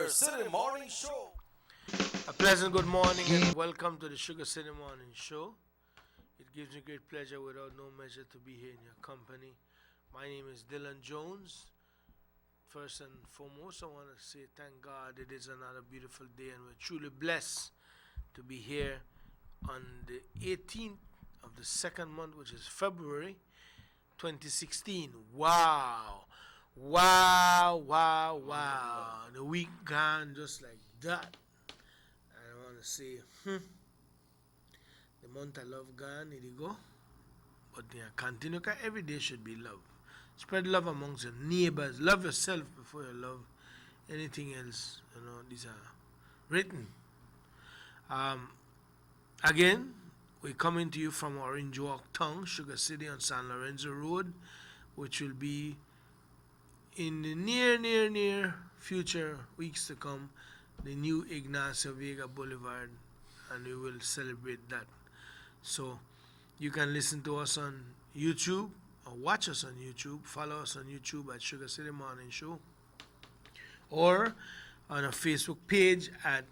Sugar City Morning Show. A pleasant good morning and welcome to the Sugar City Morning Show. It gives me great pleasure without no measure to be here in your company. My name is Dylan Jones. First and foremost, I want to say thank God it is another beautiful day and we're truly blessed to be here on the 18th of the second month, which is February 2016. Wow! Wow, wow, wow. The week gone just like that. I want to say, the month of love gone, here you go. But yeah, continue, because every day should be love. Spread love amongst your neighbors. Love yourself before you love anything else. You know, these are written. Again, we're coming to you from Orange Walk Town, Sugar City on San Lorenzo Road, which will be in the near future, weeks to come, the new Ignacio Vega Boulevard, and we will celebrate that. So you can listen to us on YouTube or watch us on YouTube. Follow us on YouTube at Sugar City Morning Show, or on a Facebook page at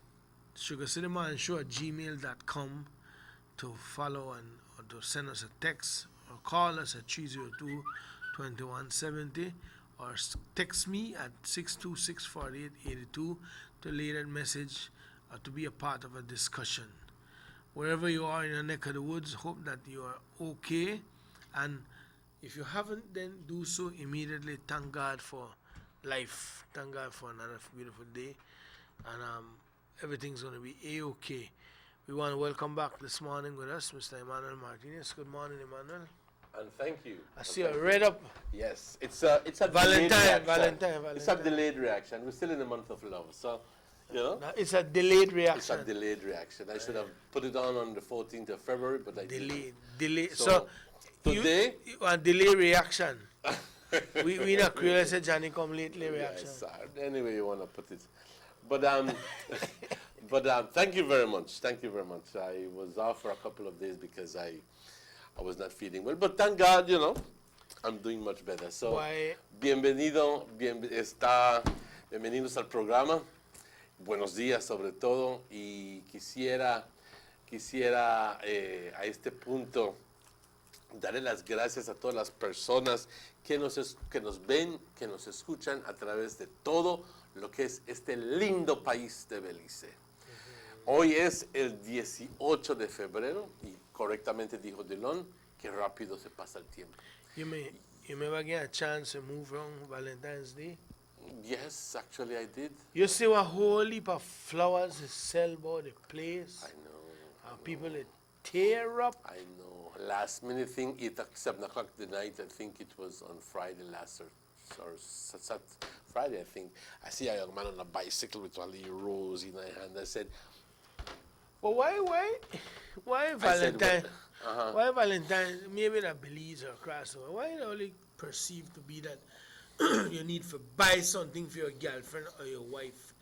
Sugar City Morning Show at gmail.com to follow and or to send us a text or call us at 302-2170 or text me at 6264882 to leave that message or to be a part of a discussion. Wherever you are in your neck of the woods, hope that you are okay. And if you haven't, then do so immediately. Thank God for life. Thank God for another beautiful day. And everything's going to be A-okay. We want to welcome back this morning with us Mr. Emmanuel Martinez. Good morning, Emmanuel. And thank you. I see you read up. Yes, it's a delayed reaction. Valentine. It's a delayed reaction. We're still in the month of love, so you know. It's a delayed reaction. It's a delayed reaction. I should have put it on the 14th of February, but I didn't. Delayed. So today, a delay reaction. we not create a Johnny come lately reaction. Yes, anyway you want to put it, but thank you very much. Thank you very much. I was off for a couple of days because I was not feeling well, but thank God, you know, I'm doing much better. So, bienvenidos al programa. Buenos días sobre todo, y quisiera a este punto darle las gracias a todas las personas que nos ven, que nos escuchan a través de todo lo que es este lindo país de Belice. Hoy es el 18 de febrero y correctamente dijo Dylan, que rápido se pasa el tiempo. You may get a chance to move around Valentine's Day. Yes, actually I did. You see a whole heap of flowers sell about the place. I know. People that tear up. I know. Last minute thing, at 7 o'clock the night, I think it was on Friday Friday, I think. I see a young man on a bicycle with a little rose in his hand. I said, well, why Valentine? Why Valentine? Maybe that Belize or crossover. Why it only perceived to be that you need to buy something for your girlfriend or your wife?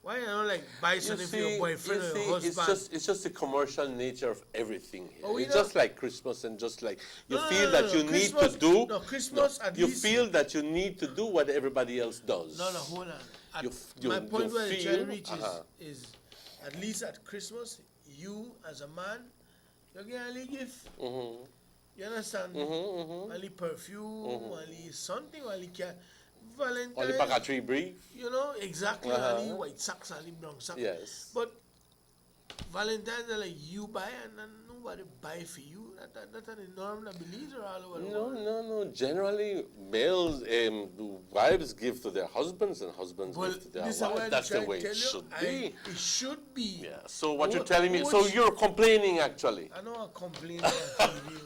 Why you don't like buy something for your boyfriend or your husband? It's just the commercial nature of everything here. Oh, it's just like Christmas, and just like you feel that you need to do. No, Christmas at you least. feel that you need to do what everybody else does. No, hold on. My point where the child reaches is at least at Christmas, you as a man, you're getting a gift. You understand? Only perfume, only something, only cat. Valentine. Only pack a tree brief. You know, exactly. Only white socks, only brown socks. Yes. But Valentine's are like you buy and nobody buy for you. That's the norm that believes are all over the world. No. Generally, males, wives give to their husbands and husbands give to their wives. That's the way it should be. It should be. Yeah. So what you're telling me, so you're complaining actually. I know I'm complaining on TV.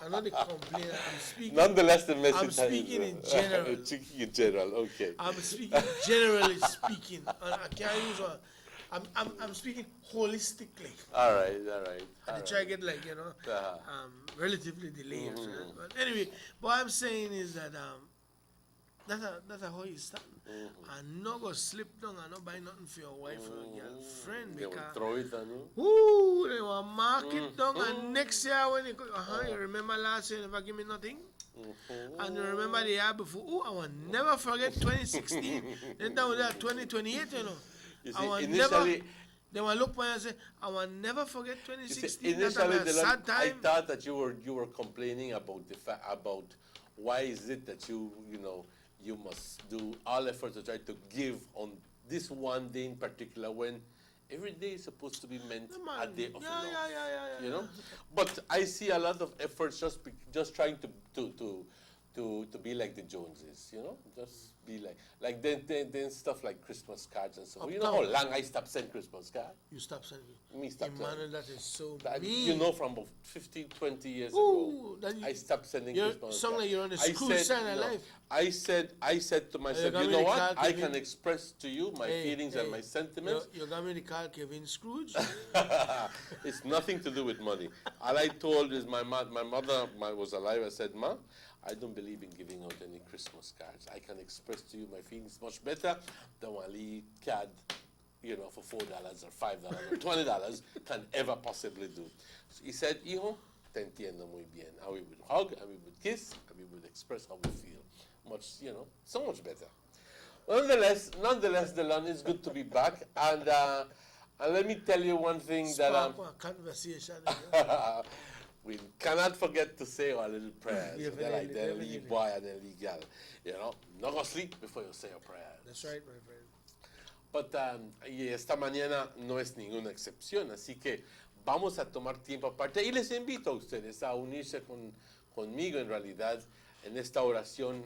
I know they complain. I'm speaking. Nonetheless, the message I'm speaking in general. Speaking in general, okay. I'm speaking generally speaking. I can't use one. I'm speaking holistically. All right. I try to get relatively delayed. But anyway, what I'm saying is that That's how you stand. And no go slip down and not buy nothing for your wife or your girlfriend They will because throw it on you. woo, they will mark it down and next year when you go, you remember last year you never give me nothing? And you remember the year before, oh, I will never forget 2016. Then down there 2028, you know. You I see, will initially, never, they will look when I say, I will never forget you see, 2016. That's a initially, sad I time. thought that you were complaining about about why is it that you must do all efforts to try to give on this one day in particular when every day is supposed to be meant No, a man. day of love. Yeah. You know, but I see a lot of efforts just trying to be like the Joneses, you know, just be like then stuff like Christmas cards and so on. You know how long I stopped sending Christmas cards? You stop sending. Me stop Emmanuel, that is so that, mean. you know, from about 15, 20 years Ooh, ago, that you- I stopped sending You're Christmas sound cards. like you're on a I screw said, sign of no, life. I said to myself, got you me know the what? card, I Kevin. can express to you my feelings and my sentiments. You got me the card, Kevin Scrooge. It's nothing to do with money. All I told is my mother was alive. I said, Ma, I don't believe in giving out any Christmas cards. I can express to you my feelings much better than one little card, you know, for $4 or $5 or $20 can ever possibly do. So he said, hijo, te entiendo muy bien. And we would hug, and we would kiss, and we would express how we feel. Much, you know, so much better. Nonetheless, Delon, it's good to be back. And let me tell you one thing that Spark one conversation. we cannot forget to say our little prayers. Yeah, They're like the definitely. little boy and the little girl. You know, not go sleep before you say your prayers. That's right, my friend. But, y esta mañana no es ninguna excepción, así que vamos a tomar tiempo aparte y les invito a ustedes a unirse conmigo en realidad en esta oración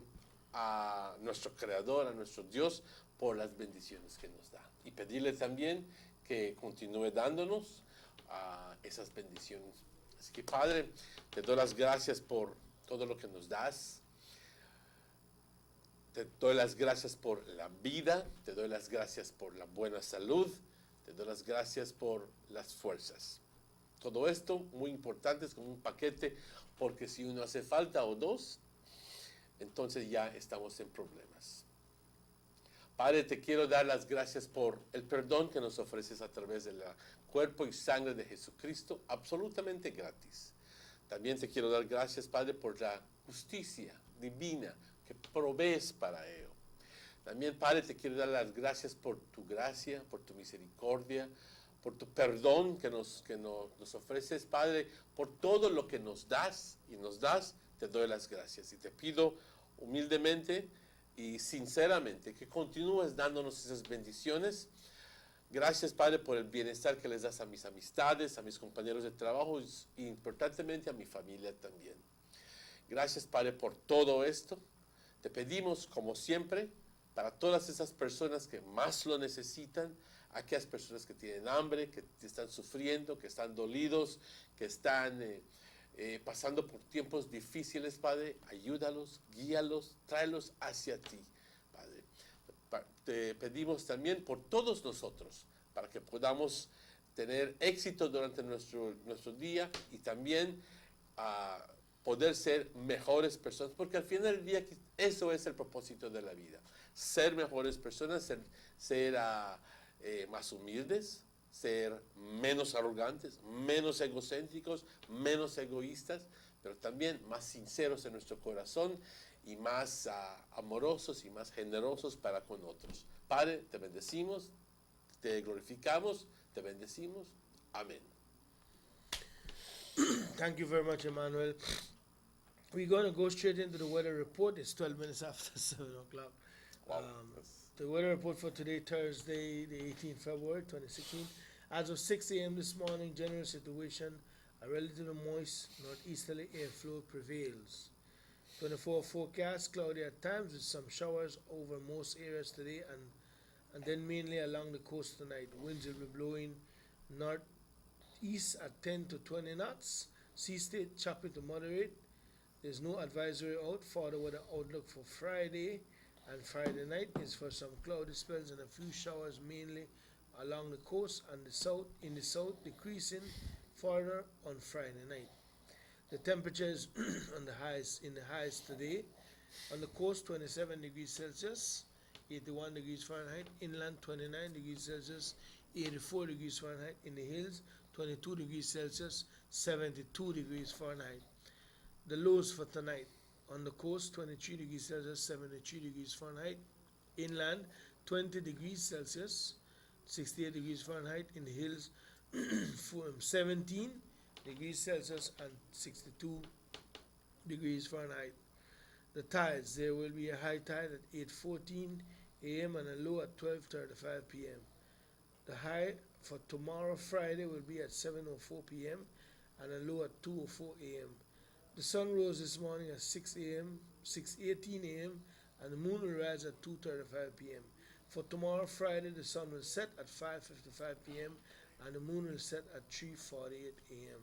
a nuestro Creador, a nuestro Dios, por las bendiciones que nos da. Y pedirle también que continúe dándonos esas bendiciones. Así que, Padre, te doy las gracias por todo lo que nos das. Te doy las gracias por la vida, te doy las gracias por la buena salud, te doy las gracias por las fuerzas. Todo esto muy importante, es como un paquete, porque si uno hace falta o dos, entonces ya estamos en problemas. Padre, te quiero dar las gracias por el perdón que nos ofreces a través del cuerpo y sangre de Jesucristo, absolutamente gratis. También te quiero dar gracias, Padre, por la justicia divina que provees para ello. También, Padre, te quiero dar las gracias por tu gracia, por tu misericordia, por tu perdón que nos ofreces, Padre, por todo lo que nos das y nos das, te doy las gracias. Y te pido humildemente y sinceramente que continúes dándonos esas bendiciones. Gracias, Padre, por el bienestar que les das a mis amistades, a mis compañeros de trabajo y importantemente a mi familia también. Gracias, Padre, por todo esto. Te pedimos, como siempre, para todas esas personas que más lo necesitan, aquellas personas que tienen hambre, que están sufriendo, que están dolidos, que están pasando por tiempos difíciles, Padre, ayúdalos, guíalos, tráelos hacia ti, Padre. Te pedimos también por todos nosotros, para que podamos tener éxito durante nuestro día y también poder ser mejores personas, porque al final del día eso es el propósito de la vida, ser mejores personas, ser más humildes, ser menos arrogantes, menos egocéntricos, menos egoístas, pero también más sinceros en nuestro corazón y más amorosos y más generosos para con otros. Padre, te bendecimos, te glorificamos, te bendecimos. Amén. Thank you very much, Emmanuel. We're going to go straight into the weather report. It's 12 minutes after 7 o'clock. Wow. The weather report for today, Thursday, the 18th February 2016. As of 6 a.m. this morning, general situation, a relatively moist northeasterly airflow prevails. 24 forecast, cloudy at times with some showers over most areas today and then mainly along the coast tonight. Winds will be blowing northeast at 10 to 20 knots. Sea state choppy to moderate. There's no advisory out. For the weather outlook for Friday and Friday night is for some cloudy spells and a few showers mainly along the coast and in the south decreasing further on Friday night. The temperatures in the highs today On the coast, 27 degrees Celsius, 81 degrees Fahrenheit. Inland, 29 degrees Celsius, 84 degrees Fahrenheit. In the hills, 22 degrees Celsius, 72 degrees Fahrenheit. The lows for tonight: on the coast, 23 degrees Celsius, 73 degrees Fahrenheit. Inland, 20 degrees Celsius, 68 degrees Fahrenheit. In the hills, 17 degrees Celsius and 62 degrees Fahrenheit. The tides: there will be a high tide at 8:14 a.m. and a low at 12:35 p.m. The high for tomorrow, Friday, will be at 7:04 p.m. and a low at 2:04 a.m. The sun rose this morning at 6 a.m., 6:18 a.m., and the moon will rise at 2:35 p.m. For tomorrow, Friday, the sun will set at 5:55 p.m. and the moon will set at 3:48 a.m.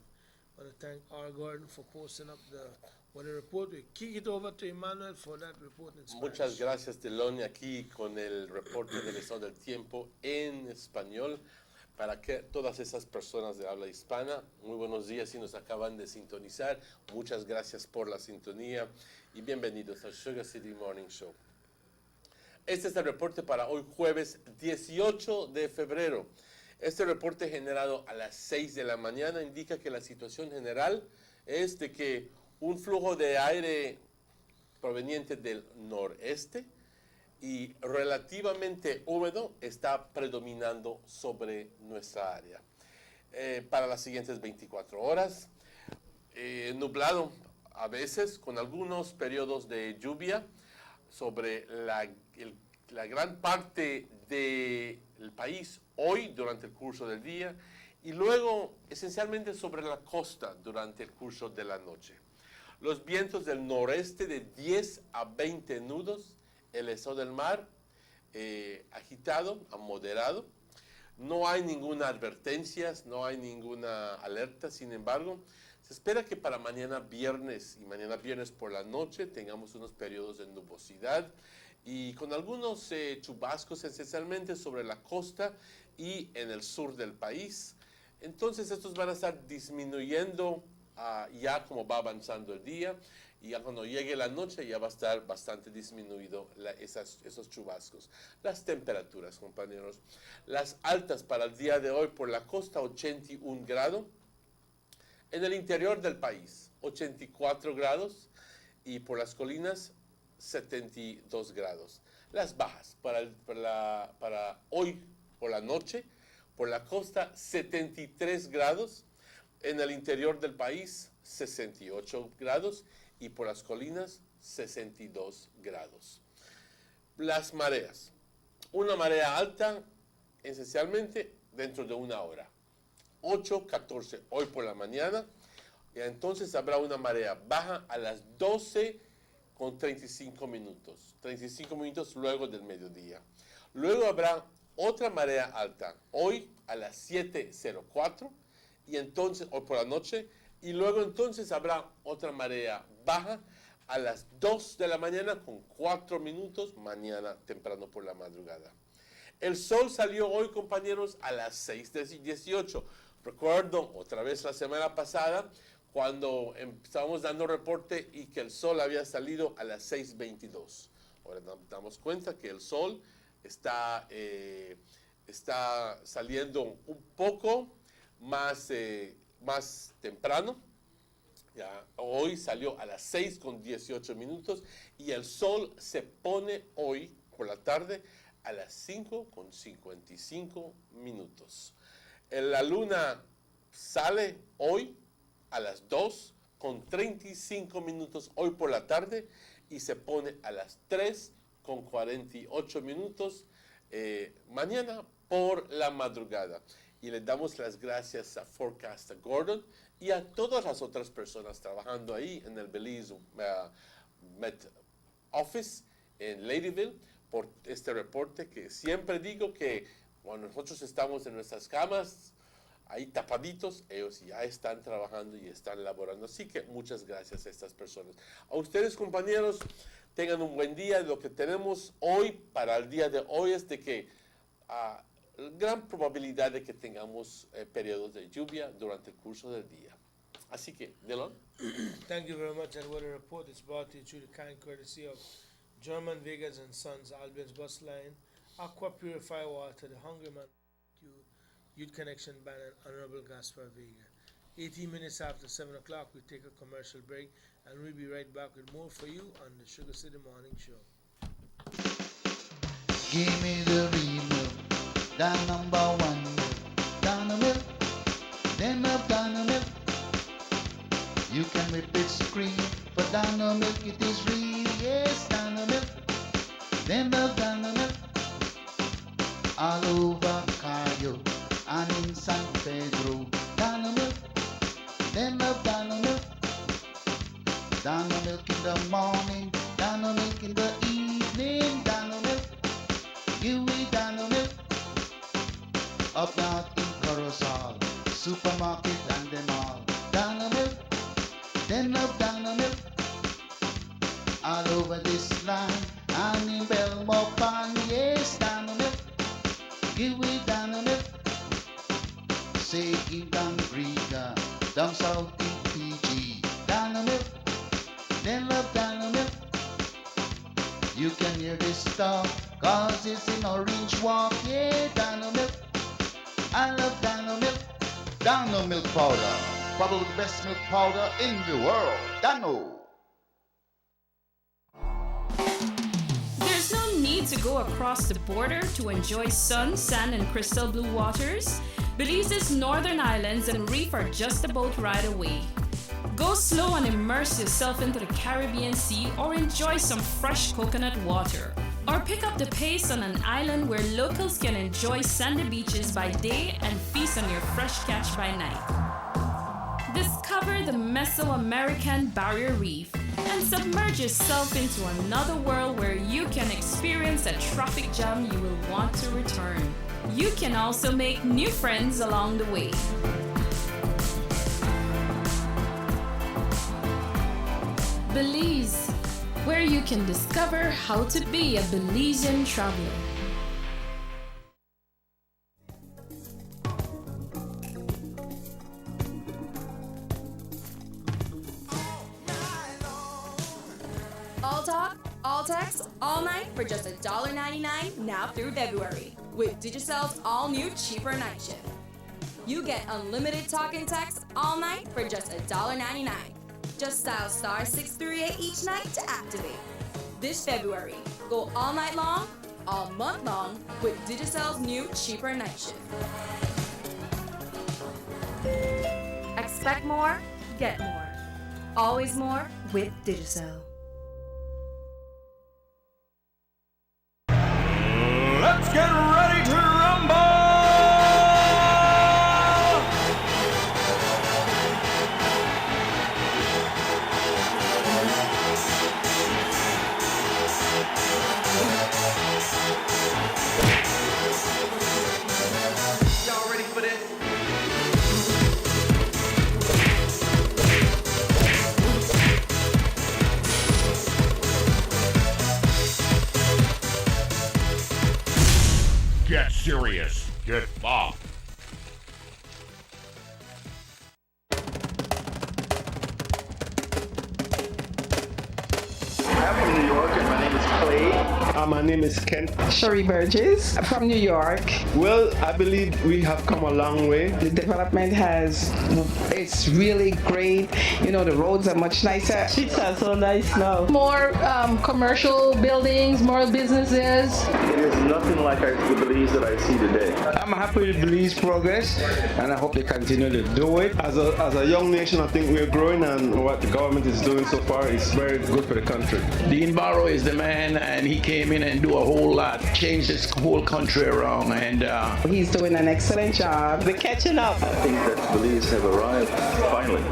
I want to thank R. Gordon for posting up the weather report. We kick it over to Emmanuel for that report in Spanish. Muchas gracias, Deloni, aquí con el reporte del estado del tiempo en español para que todas esas personas de habla hispana. Muy buenos días si nos acaban de sintonizar. Muchas gracias por la sintonía y bienvenidos al Sugar City Morning Show. Este es el reporte para hoy, jueves 18 de febrero. Este reporte generado a las 6 de la mañana indica que la situación general es de que un flujo de aire proveniente del noreste y relativamente húmedo está predominando sobre nuestra área. Para las siguientes 24 horas, nublado a veces con algunos periodos de lluvia sobre la gran parte del país hoy durante el curso del día y luego esencialmente sobre la costa durante el curso de la noche. Los vientos del noreste de 10 a 20 nudos, el estado del mar agitado a moderado. No hay ninguna advertencia, no hay ninguna alerta, sin embargo, se espera que para mañana viernes y mañana viernes por la noche tengamos unos periodos de nubosidad y con algunos chubascos esencialmente sobre la costa y en el sur del país. Entonces estos van a estar disminuyendo ya como va avanzando el día y ya cuando llegue la noche ya va a estar bastante disminuido esos chubascos. Las temperaturas, compañeros, las altas para el día de hoy por la costa 81 grados, en el interior del país 84 grados y por las colinas 72 grados. Las bajas para hoy por la noche, por la costa 73 grados, en el interior del país 68 grados y por las colinas 62 grados. Las mareas. Una marea alta esencialmente dentro de una hora. 8:14 hoy por la mañana. Y entonces habrá una marea baja a las 12:35 minutos. 35 minutos luego del mediodía. Luego habrá otra marea alta hoy a las 7:04 y entonces hoy por la noche. Y luego entonces habrá otra marea baja a las 2 de la mañana con 4 minutos mañana temprano por la madrugada. El sol salió hoy, compañeros, a las 6:18. Recuerdo otra vez la semana pasada cuando estábamos dando reporte y que el sol había salido a las 6:22. Ahora nos damos cuenta que el sol está saliendo un poco más temprano. Ya, hoy salió a las 6:18 minutos y el sol se pone hoy por la tarde a las 5:55 minutos. La luna sale hoy a las 2:35 minutos hoy por la tarde y se pone a las 3:48 minutos mañana por la madrugada. Y le damos las gracias a Forecaster Gordon y a todas las otras personas trabajando ahí en el Belize Met Office en Ladyville por este reporte que siempre digo que cuando nosotros estamos en nuestras camas ahí tapaditos, ellos ya están trabajando y están laborando. Así que muchas gracias a estas personas. A ustedes, compañeros, tengan un buen día. Lo que tenemos hoy para el día de hoy es de que gran probabilidad de que tengamos periodos de lluvia durante el curso del día. Así que, Delon, Thank you very much. And what a report is brought to you through the kind courtesy of German Vegas and Sons, Albion's Bus Line, Aqua Purify Water, the Hungry Man, Youth Connection Band, and Honorable Gaspar Vega. 18 minutes after 7 o'clock, we take a commercial break, and we'll be right back with more for you on the Sugar City Morning Show. Give me the real milk, the number one milk, Dino Milk, then love Dino Milk. You can whip its cream, but Dino Milk it is real, yes, Dino Milk, then love Dino Milk. All over Cayo and in San Pedro, Dino Milk, then love Dino Milk. Dino Milk in the morning, Dino Milk in the evening, Dino Milk. Give me Dino Milk. Up north in Corozal, supermarket and them all. Dino Milk, then love Dino Milk. All over this land and in Belmopan, yes, Dino Milk. Give me Dino Milk. Say in Dangriga, down south in PG, Dino Milk, then love Dino Milk. You can hear this stuff, cause it's in Orange Walk, yeah, Dino Milk. I love Dino Milk. Dino Milk Powder, probably the best milk powder in the world. Dino. There's no need to go across the border to enjoy sun, sand, and crystal blue waters. Belize's northern islands and reef are just a boat ride away. Go slow and immerse yourself into the Caribbean Sea or enjoy some fresh coconut water. Or pick up the pace on an island where locals can enjoy sandy beaches by day and feast on your fresh catch by night. Discover the Mesoamerican Barrier Reef and submerge yourself into another world where you can experience a traffic jam you will want to return. You can also make new friends along the way. Belize, where you can discover how to be a Belizean traveler. All talk, all text, all night for just $1.99 now through February with Digicel's all-new cheaper night shift. You get unlimited talk and text all night for just $1.99. Just dial *638 each night to activate. This February, go all night long, all month long with Digicel's new cheaper night shift. Expect more, get more. Always more with Digicel. Let's get ready to rumble! Y'all ready for this? Get serious. Get fucked. I'm from New York and my name is Clay. My name is Kent. Sherry Burgess from New York. Well, I believe we have come a long way. The development it's really great. You know, the roads are much nicer. Streets are so nice now. More commercial buildings, more businesses. It is nothing like the Belize that I see today. I'm happy with Belize progress, and I hope they continue to do it. As a young nation, I think we're growing, and what the government is doing so far is very good for the country. Dean Barrow is the man, and he came in and do a whole lot, changed this whole country around, and he's doing an excellent job. They're catching up. I think that Belize have arrived finally.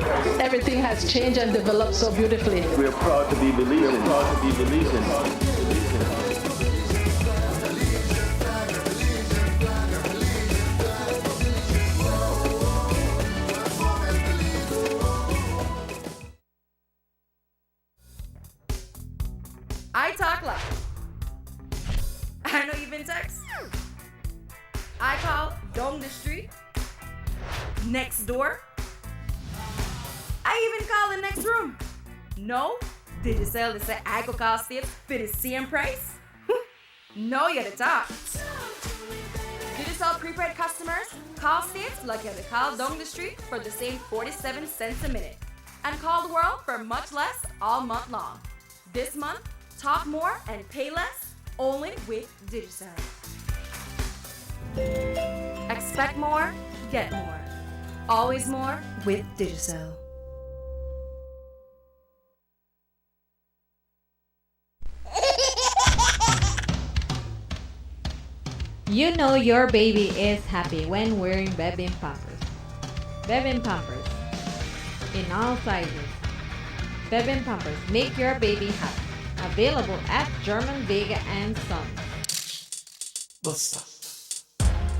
Everything has changed and developed so beautifully. We are proud to be Belizean. Proud to be Belizean. I talk loud. I know you've been text. I call down the street, next door. I even call the next room. No? Did you sell the I go call States for the same price? No, you're the top. Did you sell prepaid customers? Call States like you have to call down the street for the same 47 cents a minute. And call the world for much less all month long. This month, talk more and pay less only with Digicel. Expect more, get more. Always more with Digicel. You know your baby is happy when wearing Bebin Pampers. Bebin Pampers in all sizes. Bebin Pampers make your baby happy. Available at German Vega and Sons. Buster.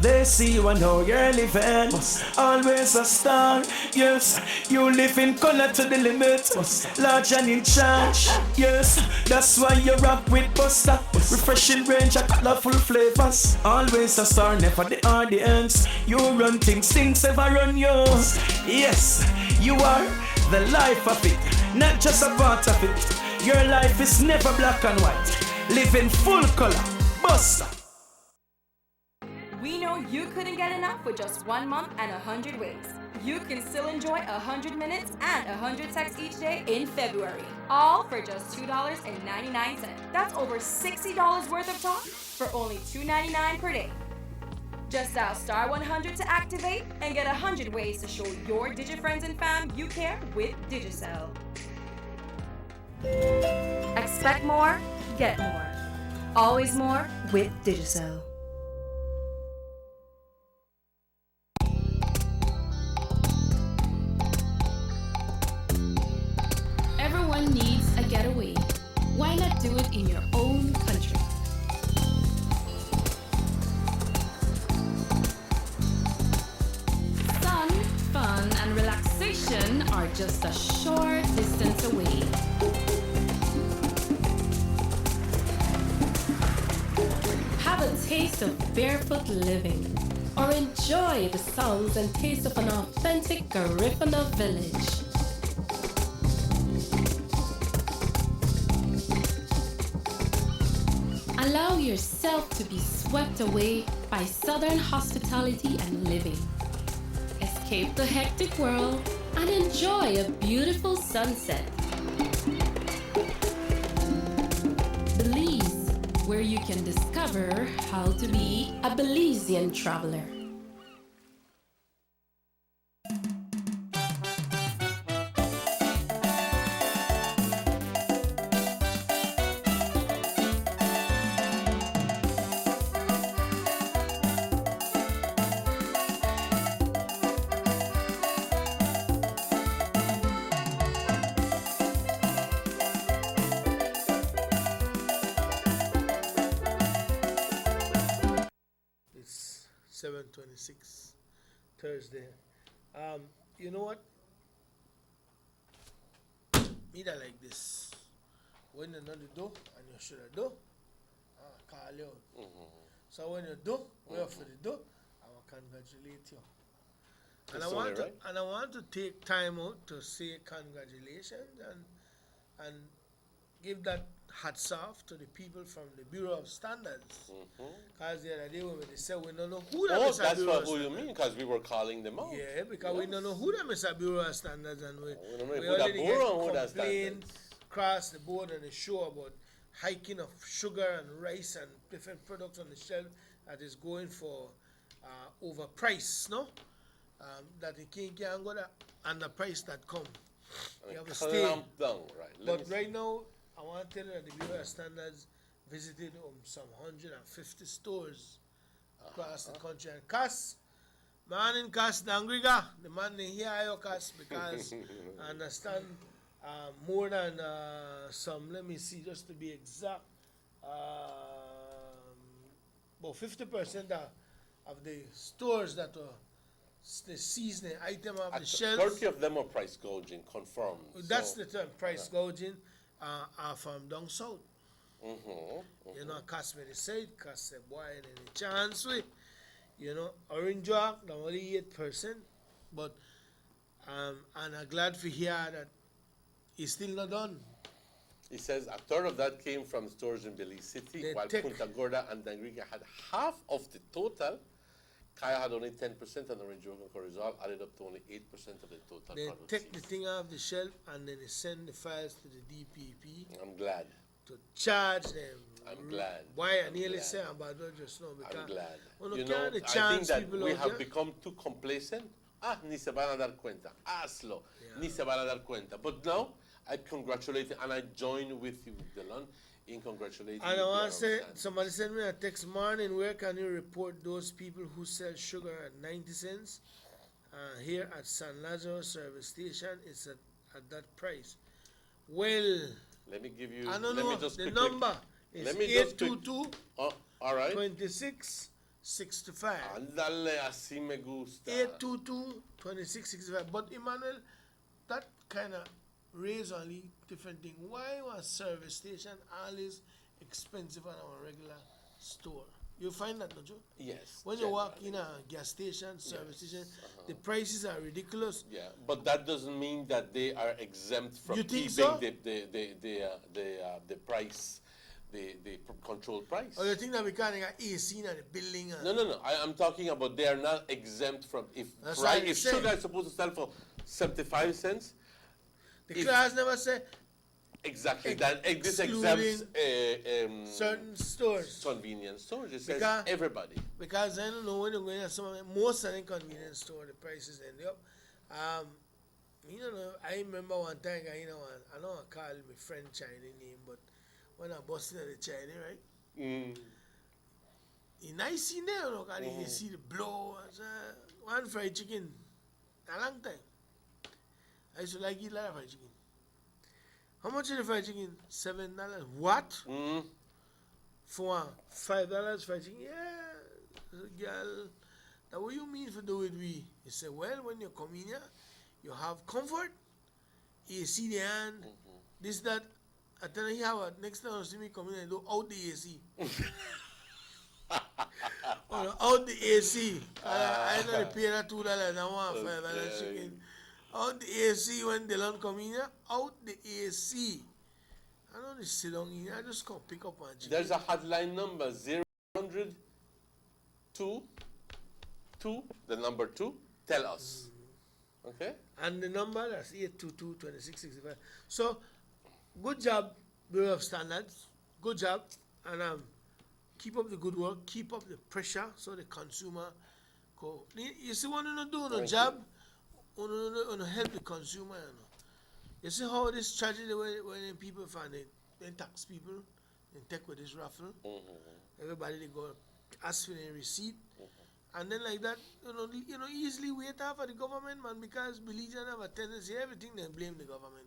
They see you and know you're living. Always a star. Yes, you live in color to the limit. Large and in charge. Yes, that's why you rock with Buster. Refreshing range of colorful flavors. Always a star, never the audience. You run things ever run yours. Yes, you are the life of it, not just a part of it. Your life is never black and white. Live in full color. Buster. We know you couldn't get enough with just 1 month and 100 ways. You can still enjoy 100 minutes and 100 texts each day in February. All for just $2.99. That's over $60 worth of talk for only $2.99 per day. Just dial star 100 to activate and get 100 ways to show your DigiFriends and fam you care with Digicel. Expect more, get more. Always more with Digicel. Everyone needs a getaway. Why not do it in your own country? Sun, fun, and relaxation are just a short distance away. Have a taste of barefoot living, or enjoy the sounds and taste of an authentic Garifuna village. Allow yourself to be swept away by Southern hospitality and living. Escape the hectic world and enjoy a beautiful sunset. Belize, where you can discover how to be a Belizean traveler. It's 7:26, Thursday. You know what? Me that like this. When you know the do and you should have do, call you. So when you do, we are for the do, I will congratulate you. And That's only right. I want to take time out to say congratulations and give that hats off to the people from the Bureau of Standards. Because the other day when they said we don't know who that is that's Bureau of what you Standards. mean, because we were calling them out. Yeah, because we don't know who that is Bureau of Standards, and we don't know who that already get bureau and who that complaints across the board on the show about hiking of sugar and rice and different products on the shelf that is going for overpriced, no? That you can't go there, and the price that come. You have to stay. Clamp down, right? But right now, I want to tell you that the Bureau of Standards visited some 150 stores across the country. And Cass, man in Cass, Dangriga, the man in here, your Cass, because I understand more than some, let me see, just to be exact, about 50% of the stores that are the seasoning item of the shelves. 30 of them are price gouging, confirmed. That's the term, price gouging, are from down south. You know, Cass me the side, Cass say, boy, any chance we, you know, orange rock, the only 8%, but And I'm glad to hear that it's still not done. He says a third of that came from stores in Belize City, The while tech- Punta Gorda and Dangriga had half of the total. Kaya had only 10%, and Orange Grove and Corozal added up to only 8% of the total They product take the seized. thing off the shelf and then they send the files to the DPP I'm glad. to charge them. I'm glad. Why I I'm nearly glad. say about that just now because I'm glad. uno You know, can't I think chance that people we out have there. become too complacent. Ni se van a dar cuenta. Hazlo. Ni se van a dar cuenta. But now, I congratulate and I join with you, Dylan, in congratulating And I you, want to say, Darren Sanders. somebody sent me a text morning, where can you report those people who sell sugar at 90 cents? Here at San Lazaro service station, it's at that price. Well, Let me give you. I don't let know, me just the quickly- number is let me just quick- 822 all right. 2665. Ándale, así me gusta. 822 2665. But Emmanuel, that kind of raise only different thing. Why was service station always expensive on our regular store? You find that, don't you? Yes. When you walk in a gas station, service station, the prices are ridiculous. Yeah, but that doesn't mean that they are exempt from You think keeping so? the price, the controlled price. Or you think that because they got AC in the building? And No. I'm talking about they are not exempt from That's what I'm if saying. sugar is supposed to sell for 75 cents. The if- class never say Exactly. That this excluding exempts certain stores. convenience stores. It says Because- everybody. Because I don't know when you're going to some most of the convenience store, the prices end up. You know, I remember one time, I know I call my friend Chinese name, but when I busted at the Chinese, right? He nice in there, you know, and you see the blow. One fried chicken, a long time. I used to like eat a lot of fried chicken. How much is the fried chicken? $7. What? For $5 fried chicken? Yeah, girl. Now what you mean for do it we? He said, well, when you come in here, you have comfort. You see the hand, this, that. I tell you how, next time you see me come in and do out the AC. Out the AC. I know they pay that $2, I want $5 chicken. Out the AC when the land come in here, out the AC. I don't just sit down in here, I just come pick up one chicken. There's a hotline number 000 the number 2. Tell us. Okay. And the number that's 822-2665. So, good job, Bureau of Standards. Good job, and keep up the good work. Keep up the pressure so the consumer go. You see what you do no job, you help the consumer. You see how this tragedy when people find it, they tax people, they take with this raffle. Everybody they go ask for their receipt. And then like that, you know, easily wait out for the government, man, because Belizeans have a tendency, everything they blame the government.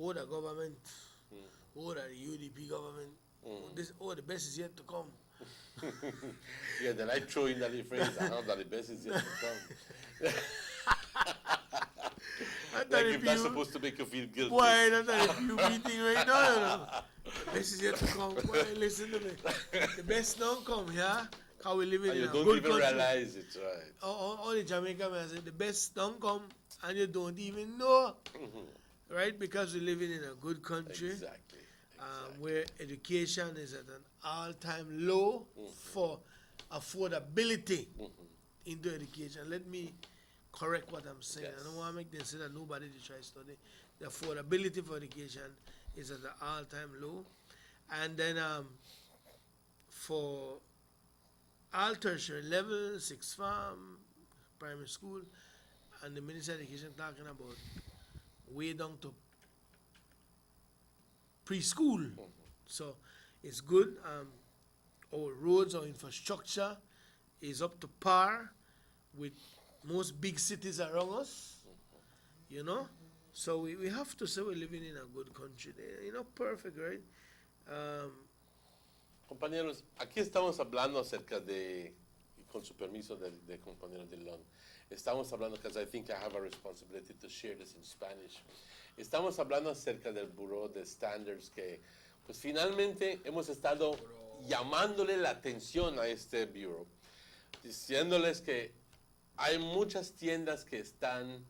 Oh, the government. Oh, the UDP government. The best is yet to come. Yeah, then I throw in that phrase, I know that the best is yet to come. Like if that's supposed to make you feel guilty. Why, that's not a few meeting right now, you know. The best is yet to come. Boy, listen to me. The best don't come, yeah? How we live in You a don't good even country. realize it, right? All the Jamaican men say the best don't come and you don't even know. Right? Because we're living in a good country. Exactly. Where education is at an all-time low for affordability into education. Let me correct what I'm saying. I don't want to make them say that nobody to try to study. The affordability for education is at an all-time low. And then for all tertiary level, sixth form, primary school, and the Minister of Education talking about way down to preschool. So it's good. Our roads, our infrastructure is up to par with most big cities around us, you know. So we have to say we're living in a good country. You know, perfect, right? Compañeros, aquí estamos hablando acerca de, y con su permiso de compañero Dylan, estamos hablando, because I think I have a responsibility to share this in Spanish. Estamos hablando acerca del Bureau de Standards que, pues finalmente hemos estado llamándole la atención a este bureau, diciéndoles que hay muchas tiendas que están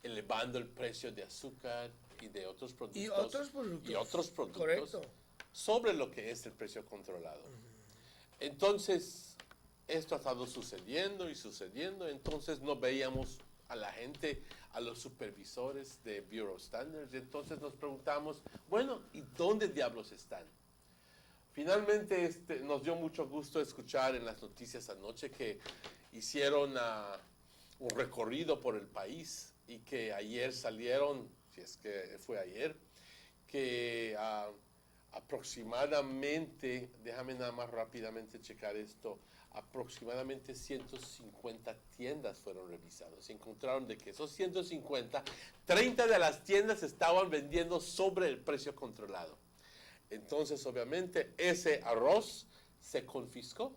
elevando el precio de azúcar y de otros productos. Y otros productos. Y otros productos. Correcto. Sobre lo que es el precio controlado. Entonces, esto ha estado sucediendo y sucediendo. Entonces, no veíamos a la gente, a los supervisores de Bureau of Standards. Entonces, nos preguntamos, bueno, ¿y dónde diablos están? Finalmente, nos dio mucho gusto escuchar en las noticias anoche que hicieron un recorrido por el país y que ayer salieron, si es que fue ayer, que aproximadamente, déjame nada más rápidamente checar esto, aproximadamente 150 tiendas fueron revisadas. Se encontraron de que esos 150, 30 de las tiendas estaban vendiendo sobre el precio controlado. Entonces, obviamente, ese arroz se confiscó.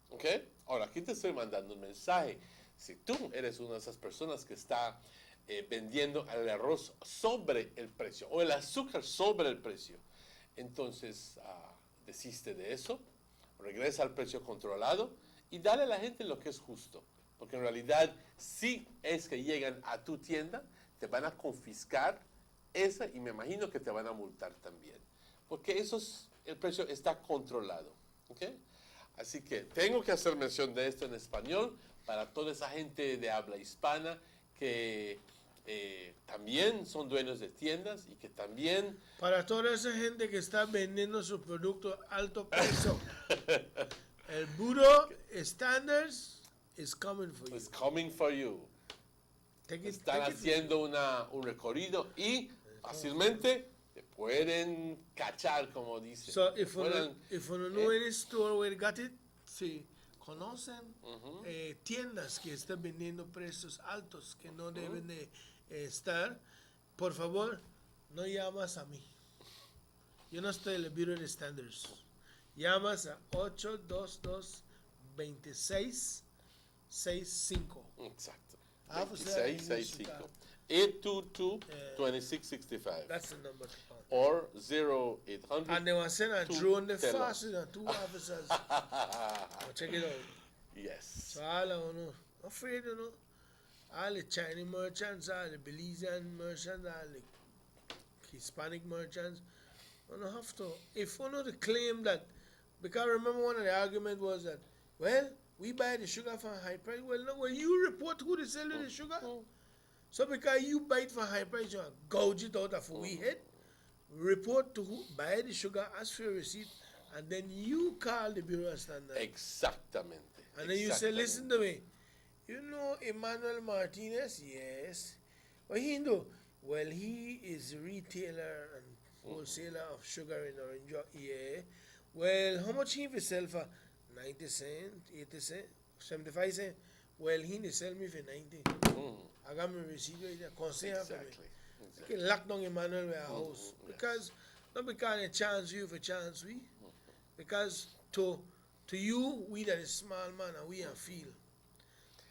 ¿Ok? Ahora, aquí te estoy mandando un mensaje. Si tú eres una de esas personas que está vendiendo el arroz sobre el precio o el azúcar sobre el precio, entonces desiste de eso, regresa al precio controlado y dale a la gente lo que es justo. Porque en realidad, si es que llegan a tu tienda, te van a confiscar esa y me imagino que te van a multar también. Porque el precio está controlado. ¿Okay? Así que tengo que hacer mención de esto en español para toda esa gente de habla hispana que también son dueños de tiendas y que también... Para toda esa gente que está vendiendo su producto a alto precio, el Bureau Standards is coming for you. It's coming for you. Están haciendo un recorrido y fácilmente te pueden cachar, como dice. So if you know any store where you got it, si conocen tiendas que están vendiendo precios altos que no deben de estar, por favor, no llamas a mí. Yo no estoy en el Bureau de Standards. Llamas a 822-2665. Exacto. 2665. 822-2665. That's the number to call. Or 0800. And they were saying I drone the fastest than 2 officers. Check it out. Yes. So all I know, afraid you know, all the Chinese merchants, all the Belizean merchants, all the Hispanic merchants, you don't have to. If you know the claim that, because remember one of the argument was that, well, we buy the sugar for high price. Well, no, well, you report who they sell you the sugar. So because you buy it for high price, you gouge it out of we head. Report to who buy the sugar, ask for a receipt, and then you call the Bureau of Standards. Exactamente. And then you say, listen to me. You know Emmanuel Martinez? Yes. What he do? Well, he is a retailer and wholesaler of sugar in Orange. Yeah. Well, how much he sell for? 90 cents, 80 cents, 75 cents. Well, he sell me for 90. I got my receipt right there. Conseil for me. I can lock down Emmanuel with a house. Because, not because they chance you for chance we. Because to you, we that is small man and we are feel.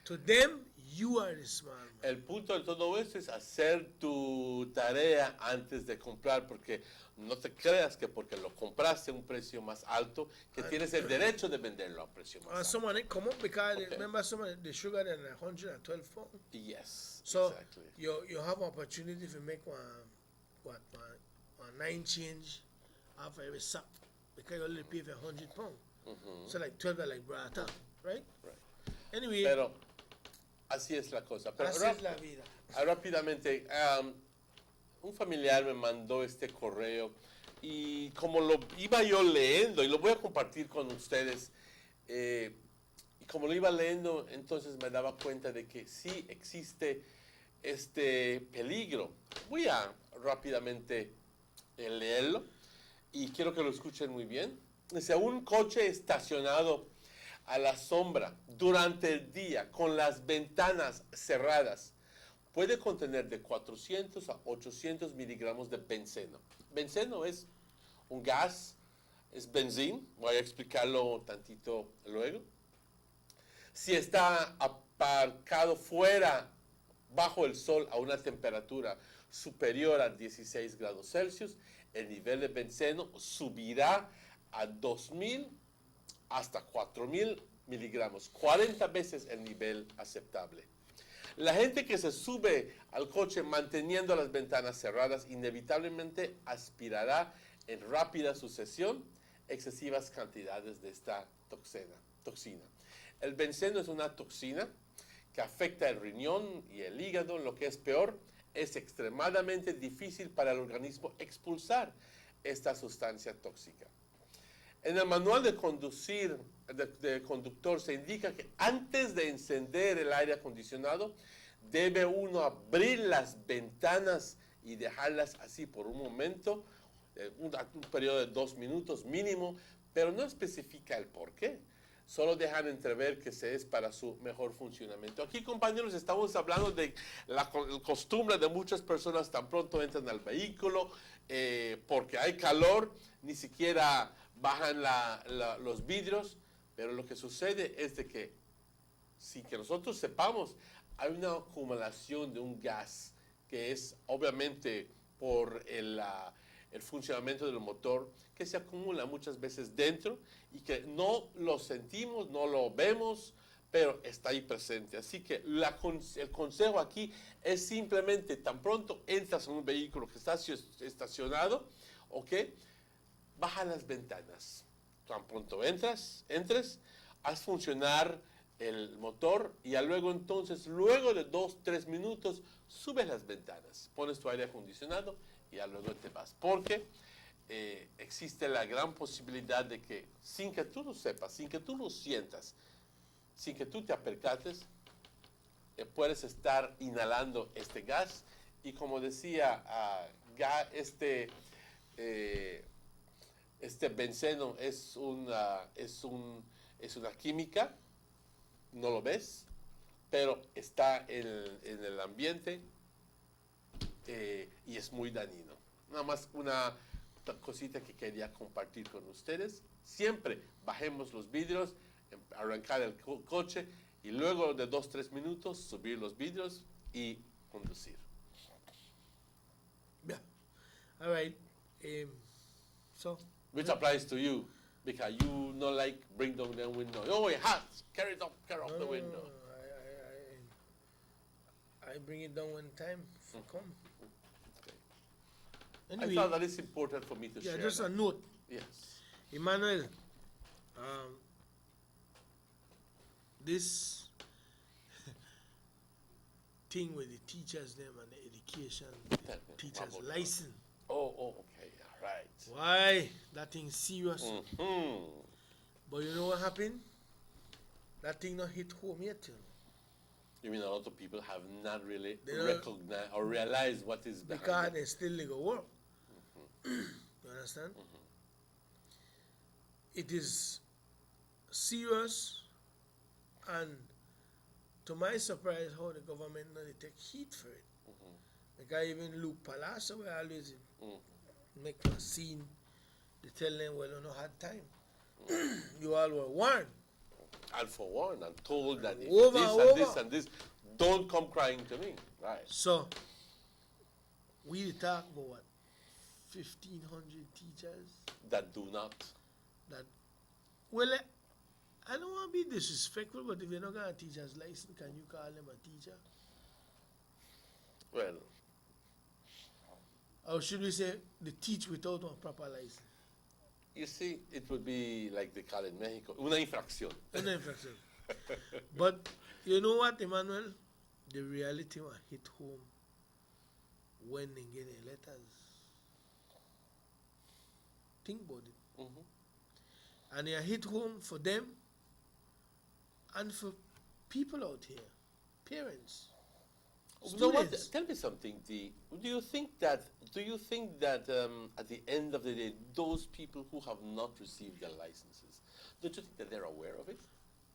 To them, you are the small man. El punto de todo esto es hacer tu tarea antes de comprar, porque no te creas que porque lo compraste a un precio más alto, que tienes el derecho de venderlo a un precio más alto. Someone come up because remember the sugar in 112 pounds? Yes, so exactly. You have opportunity to make one 9 change after every sack because you only pay for 100 pounds. So like 12 like brata, right? Anyway. Pero así es la cosa. Pero así es la vida. Rápidamente, un familiar me mandó este correo y como lo iba yo leyendo, y lo voy a compartir con ustedes, y como lo iba leyendo, entonces me daba cuenta de que sí existe este peligro. Voy a rápidamente leerlo y quiero que lo escuchen muy bien. Dice, un coche estacionado a la sombra durante el día con las ventanas cerradas puede contener de 400 a 800 miligramos de benceno. Benceno es un gas, es benzina, voy a explicarlo tantito luego. Si está aparcado fuera, bajo el sol, a una temperatura superior a 16 grados Celsius, el nivel de benceno subirá a 2000 hasta 4000 miligramos, 40 veces el nivel aceptable. La gente que se sube al coche manteniendo las ventanas cerradas inevitablemente aspirará en rápida sucesión excesivas cantidades de esta toxina. El benceno es una toxina que afecta el riñón y el hígado. Lo que es peor, es extremadamente difícil para el organismo expulsar esta sustancia tóxica. En el manual de conductor se indica que antes de encender el aire acondicionado, debe uno abrir las ventanas y dejarlas así por un momento, un periodo de 2 minutos mínimo, pero no especifica el por qué. Solo dejan entrever que se es para su mejor funcionamiento. Aquí, compañeros, estamos hablando de la costumbre de muchas personas tan pronto entran al vehículo, porque hay calor, ni siquiera bajan los vidrios, pero lo que sucede es de que, sin que nosotros sepamos, hay una acumulación de un gas que es obviamente por el funcionamiento del motor, que se acumula muchas veces dentro y que no lo sentimos, no lo vemos, pero está ahí presente. Así que el consejo aquí es simplemente, tan pronto entras en un vehículo que está estacionado, ¿ok? Baja las ventanas. Tan pronto entres, haz funcionar el motor y luego de 2-3 minutos, subes las ventanas, pones tu aire acondicionado y luego te vas. Porque existe la gran posibilidad de que, sin que tú lo sepas, sin que tú lo sientas, sin que tú te apercates, puedes estar inhalando este gas. Y como decía, este benceno es una química, no lo ves, pero está en el ambiente y es muy dañino. Nada más una cosita que quería compartir con ustedes. Siempre bajemos los vidrios, arrancar el coche y luego de 2-3 minutos subir los vidrios y conducir. Yeah. All right. Which applies to you, because you not like bring down the window. Oh, it has. Carry it up, carry off the window. I bring it down one time for come. Okay. Anyway, I thought that it's important for me to share. Yeah, just that. a note. Yes. Emmanuel, this thing with the teachers them and the education, the teachers license. Oh, okay, all right. Why? That thing serious. Mm-hmm. But you know what happened? That thing not hit home yet. You know? You mean a lot of people have not really recognized or realized what is behind because it? they still legal work. You understand? It is serious, and to my surprise, how the government not take heat for it. Because even Luke Palazzo, we always make a scene. They tell them, well, you no had time. You all were warned. And forewarned and told that if Over, this over. and this and this, don't come crying to me. Right. So, we talk about what? 1,500 teachers? That do not. That, well, I don't want to be disrespectful, but if you're not got a teacher's license, can you call them a teacher? Well, or should we say they teach without a proper license? you see, it would be like they call it in Mexico, una infracción. Una infraction. But you know what, Emmanuel? The reality will hit home when they get their letters. Think about it. And it hit home for them and for people out here, parents. You know what? Students. Tell me something, D. Do you think that at the end of the day, those people who have not received their licenses, don't you think that they're aware of it?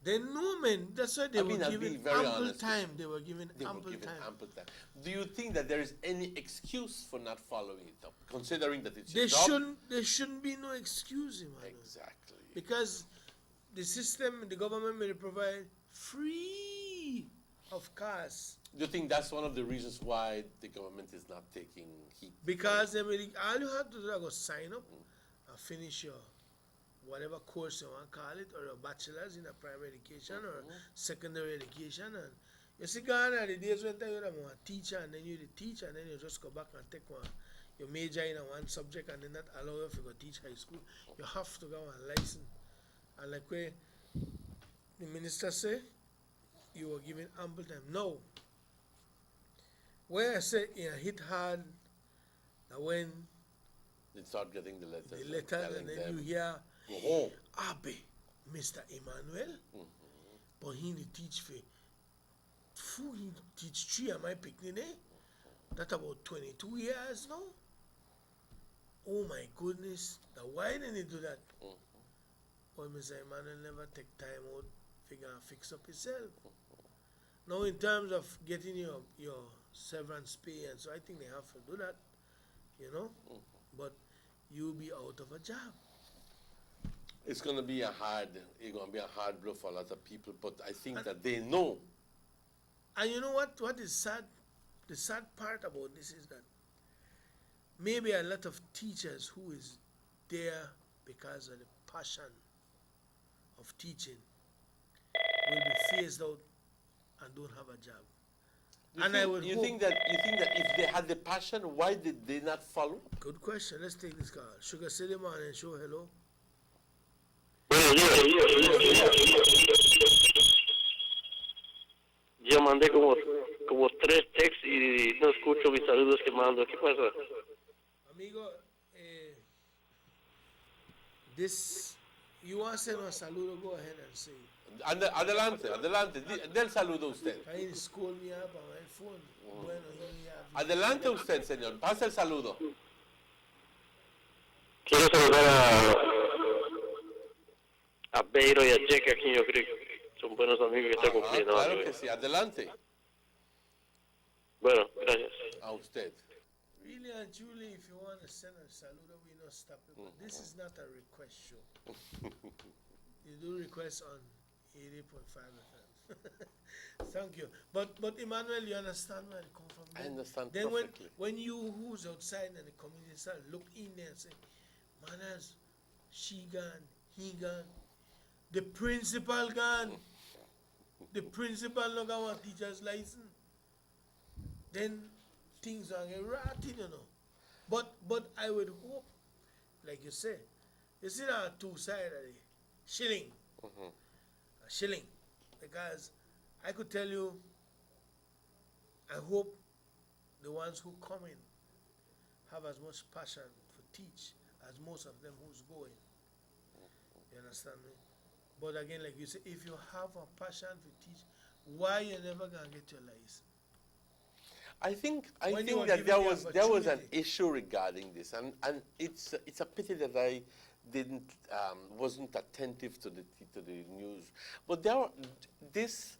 They know, man. That's why they I'll were be given very ample honest. time. They were given They ample were given time. ample time. Do you think that there is any excuse for not following it up, considering that it's There your job? shouldn't be no excuse, Emmanuel. Exactly. Because the system, the government may provide free of cost. Do you think that's one of the reasons why the government is not taking heed? Because they will, all you have to do is go sign up and finish your whatever course you want to call it, or your bachelor's in a primary education or secondary education, and You see, Ghana, the days when you're a teacher and then you're the teacher and then you just go back and take your major in one subject and then not allow you to go teach high school. You have to go and license. And like where the minister say, you were given ample time. No. Where I say it hit hard that when they start getting the letters. The letters and then them, you hear, oh, Abe, Mr. Emmanuel, but he need teach for he teach 3 of my picnic, That about 22 years now. Oh my goodness, now why didn't he do that? Well, Mr. Emmanuel never take time out, figure and fix up himself. Now in terms of getting your severance pay, and so I think they have to do that, you know, but you'll be out of a job. It's going to be a hard blow for a lot of people, but I think that they know. And you know what is sad? The sad part about this is that maybe a lot of teachers who is there because of the passion of teaching will be phased out and don't have a job. You think that if they had the passion, why did they not follow? Good question. Let's take this call. Sugar City Morning Show, hello. Yo mandé como 3 texts y no escucho mis saludos que mando. ¿Qué pasa? Amigo, you want to send a saludo, go ahead and say it. Adelante, del saludo usted. Ahí school me up on my phone. Bueno, Adelante usted, señor, pase el saludo. Quiero saludar a Beiro y a Cheque aquí en Yo Creek. Son buenos amigos que están cumpliendo. Claro que sí, adelante. Bueno, gracias. A usted. Really and truly, if you want to send a saludo, we not stop it. But this is not a request show. You do requests on 80.5 FM. Thank you. But Emmanuel, you understand where I come from? I understand then perfectly. when you who's outside in the community start look in there and say, Manas, she gone, he gone, the principal gone, the principal no gonna teacher's license, then things are getting rotten, you know. But I would hope, like you say, you see there are two sides of the shilling. A shilling. Because I could tell you, I hope the ones who come in have as much passion for teach as most of them who's going. You understand me? But again, like you say, if you have a passion to teach, why you never gonna get your license? I think that there was an issue regarding this, and it's a pity that I wasn't attentive to the news. But this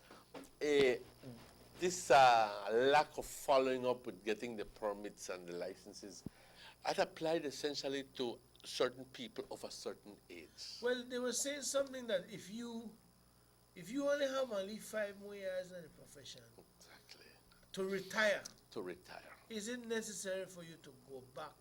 lack of following up with getting the permits and the licenses, it applied essentially to certain people of a certain age. Well, they were saying something that if you only have only 5 more years in the profession, to retire, is it necessary for you to go back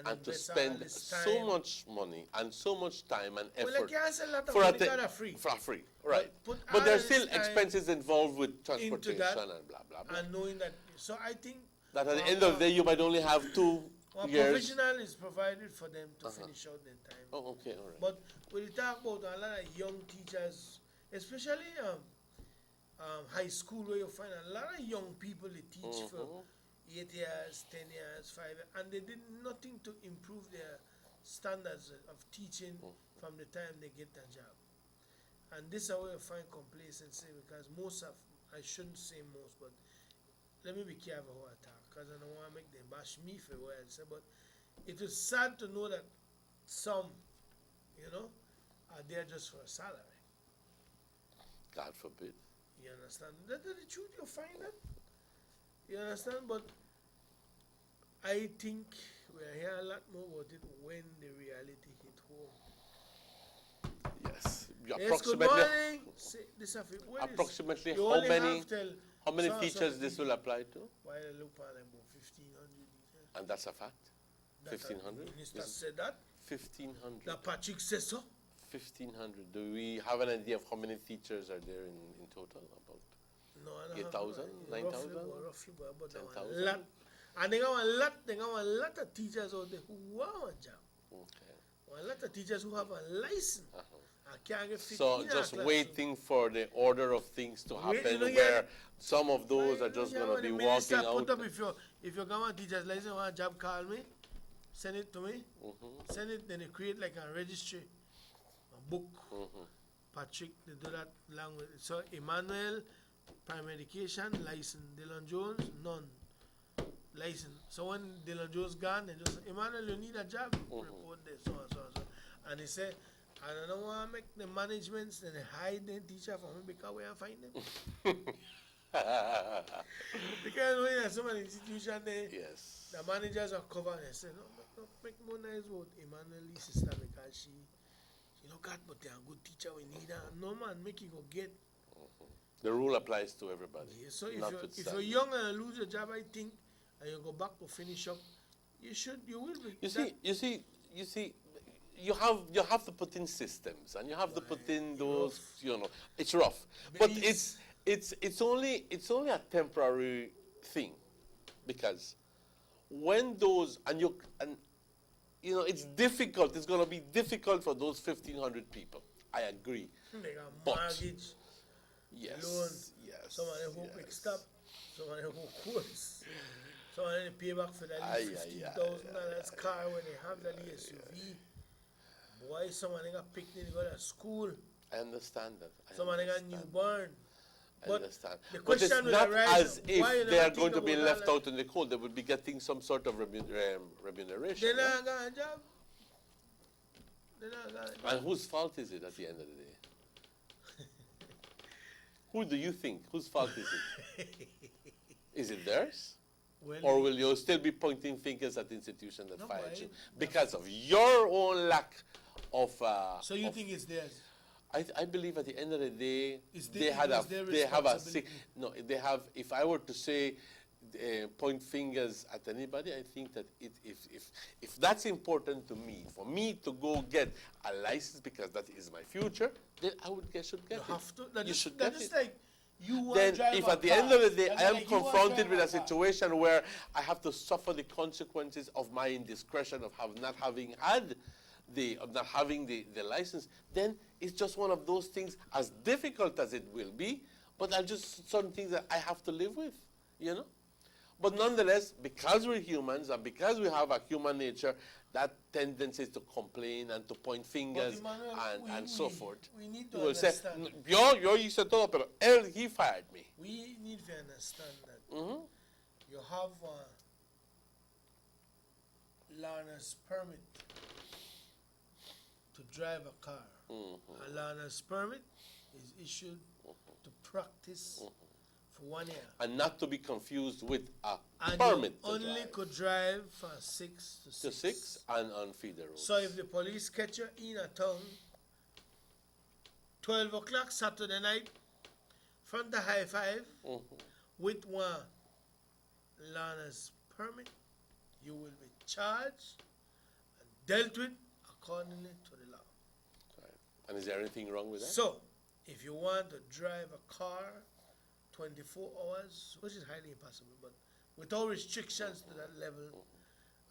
and to spend so much money and so much time and effort well, like a lot of money for free, right? But there's still expenses involved with transportation and blah blah blah. And knowing that, so I think that at the end of the day you might only have 2 years. Professional is provided for them to finish out their time. Oh, okay, all right. But when you talk about a lot of young teachers, especially high school, where you find a lot of young people they teach for 8 years, 10 years, 5 years, and they did nothing to improve their standards of teaching from the time they get a job. And this is where you find complacency, because most of, I shouldn't say most, but let me be careful how I talk, because I don't want to make them bash me for what I say, but it is sad to know that some, are there just for a salary. God forbid. You understand? That's the truth, you find that. You understand? But I think we'll hear a lot more about it when the reality hit home. Yes. Yes, good morning. Approximately how many teachers this will apply to? Well, I look for about 1,500. And that's a fact? 1,500? The minister said that. 1,500. That Patrick says so. 1,500. Do we have an idea of how many teachers are there in total? About No, I don't 8,000, roughly 9,000, roughly about 10,000. a lot. And they got a lot of teachers out there who want a job. Okay. A lot of teachers who have a license. I can't get fit So in a just class. waiting for the order of things to Wait, happen, you know, where yeah. some of those are just Yeah, going to when be the walking minister out. put up, if you're going to teacher's license, want a job, call me, send it to me, send it, then they create like a registry, a book. Patrick, they do that along with it. So Emmanuel, primary education, license. Dylan Jones, none. License. So when Dylan Jones gone, they just say, Emmanuel, you need a job, report this, so and so and so. And they say, I don't want to make the managements and they hide the teacher from me because we can't find them. Because when you have so many institutions there, yes, the managers are covered and say, no, make more nice about Emmanuel's sister because she don't got, but they're a good teacher, we need her. No man, make you go get. The rule applies to everybody. Yeah, so if you're young and lose your job, I think, and you go back to finish up, you will be. You see, you have to put in systems, and you have to put in those. It's rough, but it's only a temporary thing, because when those it's difficult. It's going to be difficult for those 1,500 people. I agree. They got But mortgage, yes, loan, yes, some of them who pick stop, some of them who course, some of them pay back for that $15,000 car when they have that SUV. Boy, some of them got picnic, they go to school. I understand that. Some of them got newborn. I understand. The But it's question will not arise, as if why you they are never going think to be about left that? out in the cold. They would be getting some sort of remuneration. They not got a job. They not got a job. And whose fault is it at the end of the day? Who do you think? Whose fault is it? Is it theirs? Well, Or will you still be pointing fingers at the institution that No, fired why? you because of your own lack of? So you think it's theirs? I believe at the end of the day, It was their responsibility. they have. If I were to say, point fingers at anybody, I think that if that's important to me, for me to go get a license because that is my future, then I should get it. You have to. That You is, should that get is it. like you want Then to drive if a at the car. end of the day That's I am like you want to confronted drive with a car. situation where I have to suffer the consequences of my indiscretion of not having the license, then it's just one of those things, as difficult as it will be, but are just some things that I have to live with, But nonetheless, because we're humans and because we have a human nature, that tendency is to complain and to point fingers Emmanuel, and so forth. We need to You will say, understand. yo hice todo, pero he fired me. We need to understand that Mhm. you have a learner's permit to drive a car. A learner's permit is issued to practice for 1 year. And not to be confused with a And permit you only could drive from 6 to 6. to 6 and on feeder roads. So if the police catch you in a town, 12 o'clock Saturday night, from the high five, with one learner's permit, you will be charged and dealt with accordingly to the law. And is there anything wrong with that? So, if you want to drive a car 24 hours, which is highly impossible, but without restrictions to that level,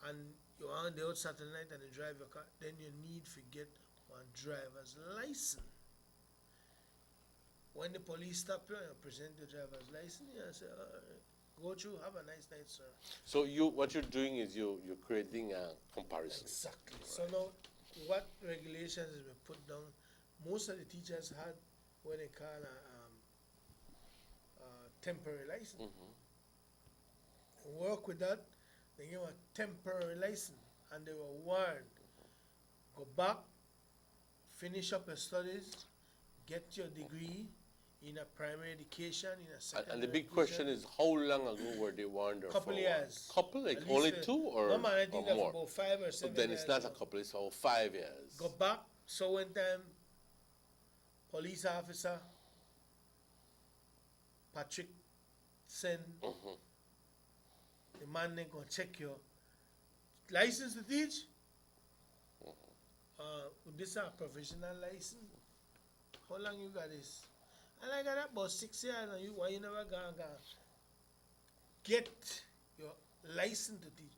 and you're on the out Saturday night and you drive your car, then you need to get one driver's license. When the police stop you and you present your driver's license, you say, go through, have a nice night, sir. So what you're doing is you're creating a comparison. Exactly. So now, what regulations has been put down? Most of the teachers had what they call a temporary license. Work with that, they give a temporary license, and they were warned, go back, finish up your studies, get your degree in a primary education, in a secondary And the big education. question is, how long ago were they warned? Couple years. Couple, like At least only for- 2 or, No, man, I think or that's more? about 5 or So 7 then years. it's not a now. couple, it's all 5 years. Go back. So one time, police officer Patrick send the man then go check your license to teach. This is a provisional license. How long you got this? And I got about 6 years, and why you never gonna get your license to teach?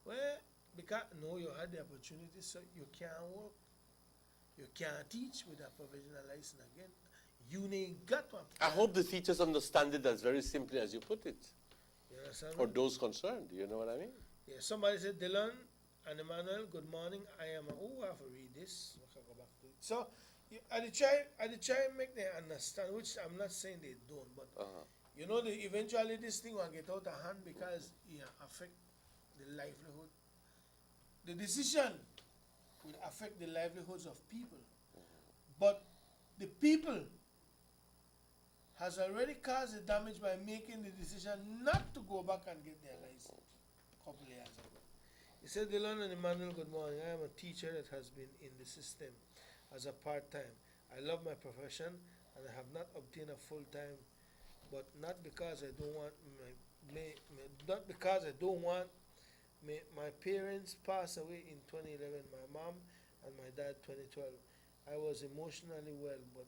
Well, because no, you had the opportunity, so you can't work. You can't teach with a provisional license again. You ain't got one. I hope the teachers understand it as very simply as you put it. You understand Or me? those concerned, you know what I mean? Yeah, somebody said, Dylan and Emmanuel, good morning. I have to read this. I can go back to it. So, I try and make them understand, which I'm not saying they don't, but you know, eventually this thing will get out of hand because it affect the livelihood. The decision will affect the livelihoods of people, but the people has already caused the damage by making the decision not to go back and get their license a couple of years ago. He said, Dylan and Emmanuel, good morning. I am a teacher that has been in the system as a part-time. I love my profession and I have not obtained a full-time, but not because I don't want my parents passed away in 2011, my mom and my dad 2012. I was emotionally well, but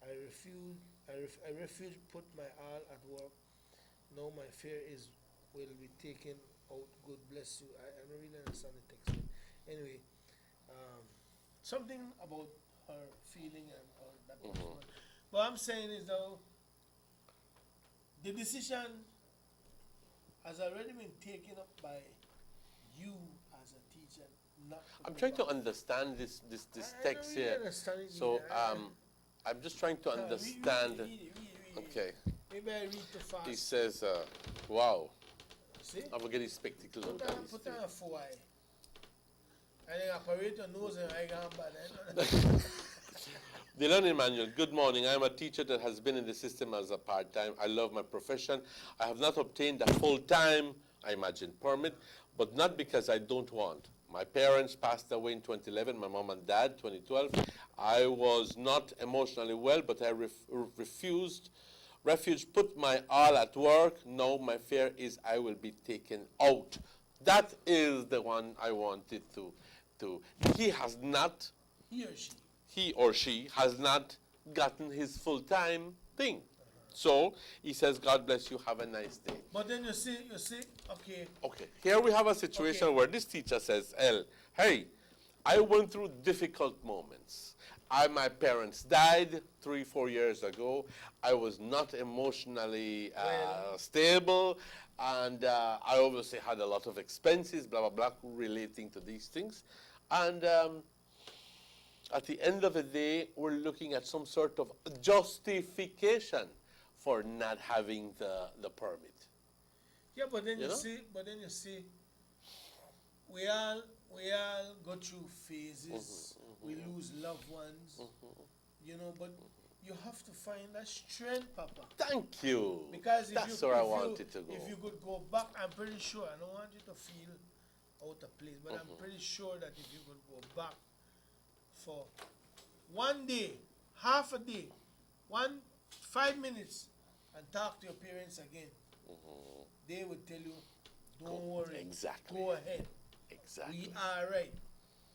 I refused put my all at work. Now my fear is will be taken out. God bless you. I don't really understand the text. Anyway, something about her feeling and all that. What I'm saying is though, the decision has already been taken up by you as a teacher. Not to I'm go trying to back. understand this I text don't really here. understand it So either. I'm just trying to No, read understand. it. Okay. Maybe I read too fast. He says, wow. See? I will get his spectacles on. Put on a 4 eye. And then operator knows that I got bad. Dylan Emmanuel, good morning. I am a teacher that has been in the system as a part-time. I love my profession. I have not obtained a full-time, I imagine, permit, but not because I don't want. My parents passed away in 2011, my mom and dad, 2012. I was not emotionally well, but I refused, put my all at work. Now my fear is I will be taken out. That is the one I wanted to. He has not, he or she has not gotten his full-time thing. So he says, God bless you, have a nice day. But then you see, okay. Okay, here we have a situation where this teacher says, hey, I went through difficult moments. My parents died 3-4 years ago. I was not emotionally stable, and I obviously had a lot of expenses, blah, blah, blah, relating to these things. And at the end of the day, we're looking at some sort of justification for not having the permit. Yeah, but then you see, we all go through phases. We lose loved ones, you know. But you have to find that strength, Papa. Thank you. Because that's where I wanted to go. If you could go back, I'm pretty sure. I don't want you to feel out of place, but I'm pretty sure that if you could go back for 1 day, half a day, 5 minutes, and talk to your parents again, they would tell you, don't worry. Exactly. Go ahead. Exactly. We are right.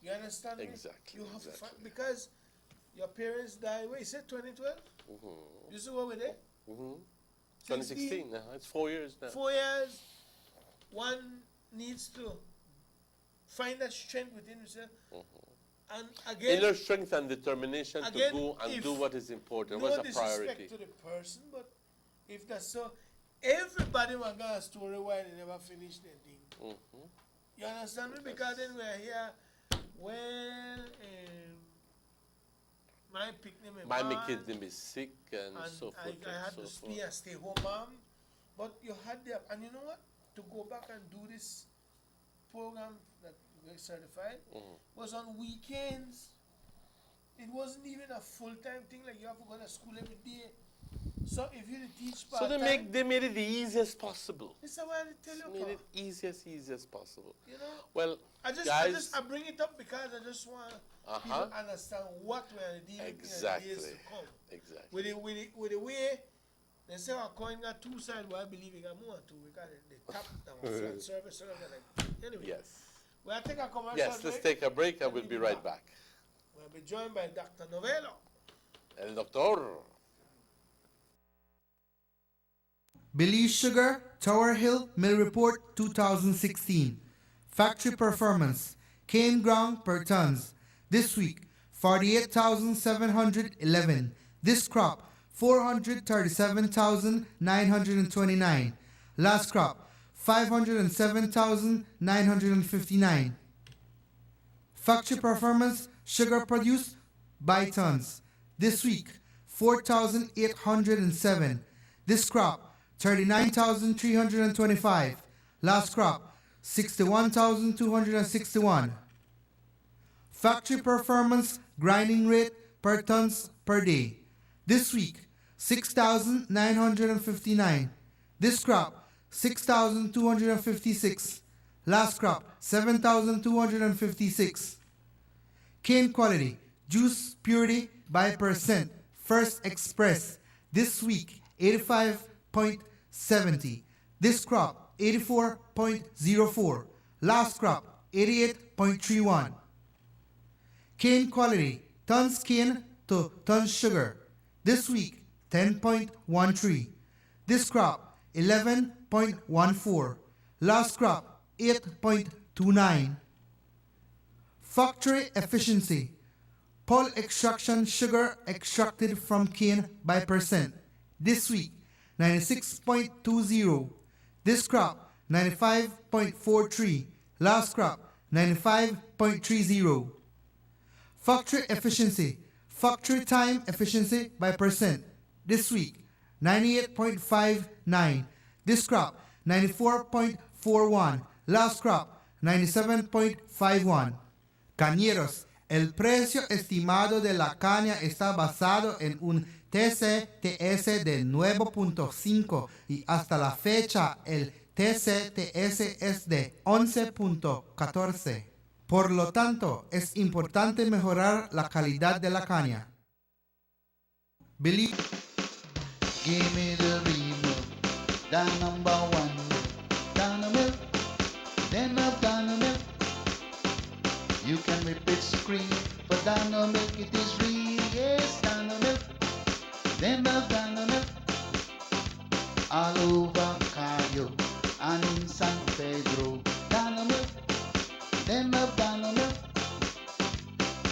You understand me? Exactly. You have to find, because your parents died, wait, you said 2012? You see what we're there? 2016, it's 4 years now. 4 years, one needs to find that strength within yourself. And again, inner strength and determination to go and do what is important, what's a priority. No disrespect to the person, but if that's so, everybody will got a story why they never finished their thing. You understand me? Because then we're here, well, my picnic, my kid name is sick and so forth. I had to be a stay-home mom, but you had the, and you know what? To go back and do this program that we're certified was on weekends. It wasn't even a full-time thing like you have to go to school every day. So if you teach part-time, so they made it the easiest possible. This is what I tell you. Made it easiest possible. You know. Well, I bring it up because I just want people to understand what we're dealing with in the days to come. Exactly. With the way they say our coin got two sides, well, I believe it got more too. We got the top flat service. Anyway. Yes. We'll take a commercial break. Let's take a break and we'll be right back. We'll be joined by Dr. Novello. El doctor. Belize Sugar, Tower Hill Mill Report 2016. Factory performance, cane ground per tons. This week, 48,711. This crop, 437,929. Last crop, 507,959. Factory performance, sugar produced by tons. This week, 4,807. This crop, 39,325. Last crop, 61,261. Factory performance grinding rate per tons per day. This week, 6,959. This crop, 6,256. Last crop, 7,256. Cane quality, juice purity by percent, First Express. This week, 85.70. This crop, 84.04. Last crop, 88.31. Cane quality, tons cane to tons sugar. This week, 10.13. This crop, 11.14. Last crop, 8.29. Factory efficiency, pulp extraction sugar extracted from cane by percent. This week, 96.20. This crop, 95.43. Last crop, 95.30. Factory efficiency, factory time efficiency by percent. This week, 98.59. This crop, 94.41. Last crop, 97.51. Cañeros, el precio estimado de la caña está basado en un TCTS de 9.5 y hasta la fecha el TCTS es de 11.14. Por lo tanto, es importante mejorar la calidad de la caña. Believe, give me the real milk, the number one milk, Dano milk, then of Dano milk. You can whip it scream, but Dano milk it is real, yes, Dano milk, then of Dano milk. All over Cayo and in San Pedro, Dano milk, then of Dano milk.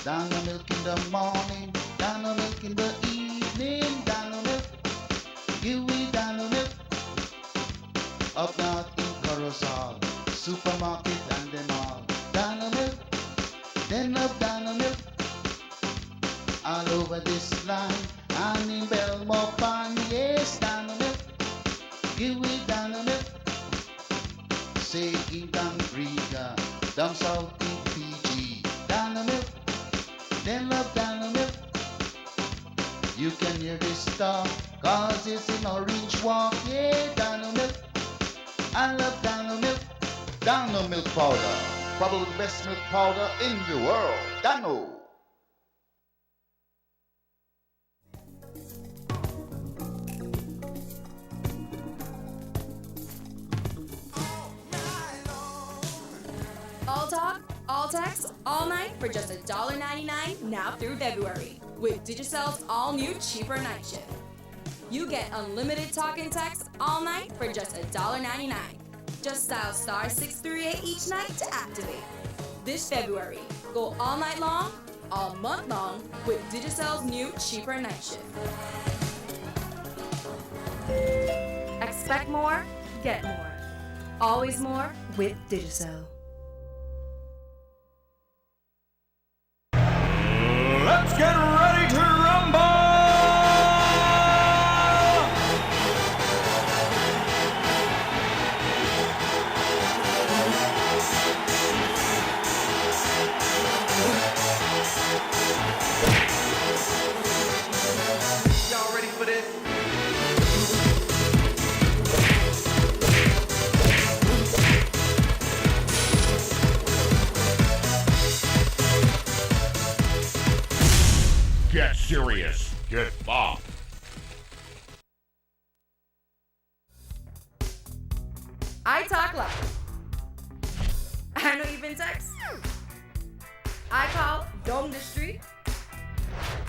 Dano milk in the morning, Dano milk in the evening, Dano milk, give me Dano milk. Up north in Corozal, supermarket and them all, Dano milk, then of Dano milk. All over this land and in Belmopan, yes, Dano milk, give me Dano milk. Say in Riga, down south in PG, Dano milk, then love Dano milk. You can hear this stuff, cause it's in Orange Walk, yeah, Dano milk. I love Dano milk, Dano milk powder, probably the best milk powder in the world, Dano. All talk, all text, all night for just $1.99 now through February with Digicel's all-new cheaper night shift. You get unlimited talk and text all night for just $1.99. Just dial star 638 each night to activate. This February, go all night long, all month long with Digicel's new cheaper night shift. Expect more, get more. Always more with Digicel. Let's get ready to rumble! Y'all ready for this? Get serious. Get buff. I talk loud. I know you've been text. I call down the street,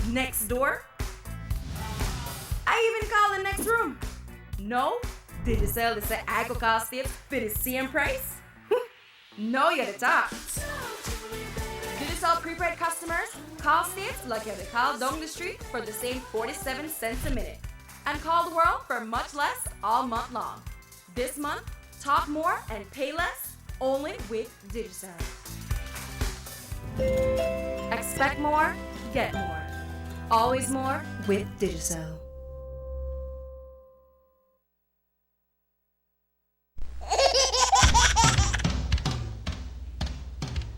next door. I even call the next room. No, Digicel is the Agro cost tips for the same price? No, you're the top. Digicel prepaid customers call states like you're the call down the street for the same 47 cents a minute. And call the world for much less all month long. This month, talk more and pay less only with Digicel. Expect more, get more. Always more with Digicel.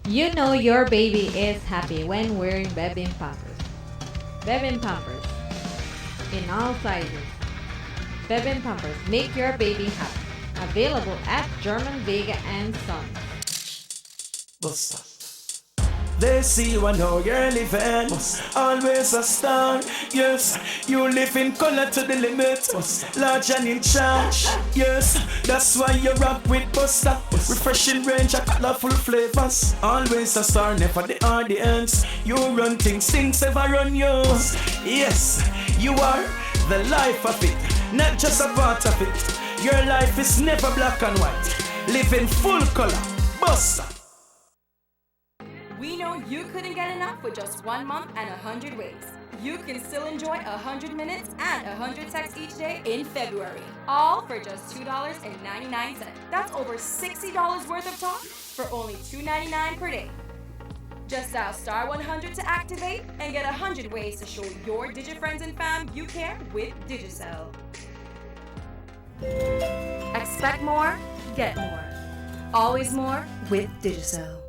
You know your baby is happy when wearing Bebin Pampers. Bebin Pampers in all sizes. Bebin Pampers make your baby happy. Available at German Vega and Sons. Buster. They see you and how you're living. Always a star. Yes, you live in color to the limit. Large and in charge. Yes, that's why you rock with Buster. Refreshing range of colorful flavors. Always a star, never the audience. You run things ever run you. Yes, you are the life of it, not just a part of it. Your life is never black and white. Live in full color. Buster. We know you couldn't get enough with just 1 month and 100 ways. You can still enjoy 100 minutes and 100 texts each day in February. All for just $2.99. That's over $60 worth of talk for only $2.99 per day. Just dial *100 to activate and get 100 ways to show your Digi friends and fam you care with Digicel. Expect more, get more. Always more with Digicel.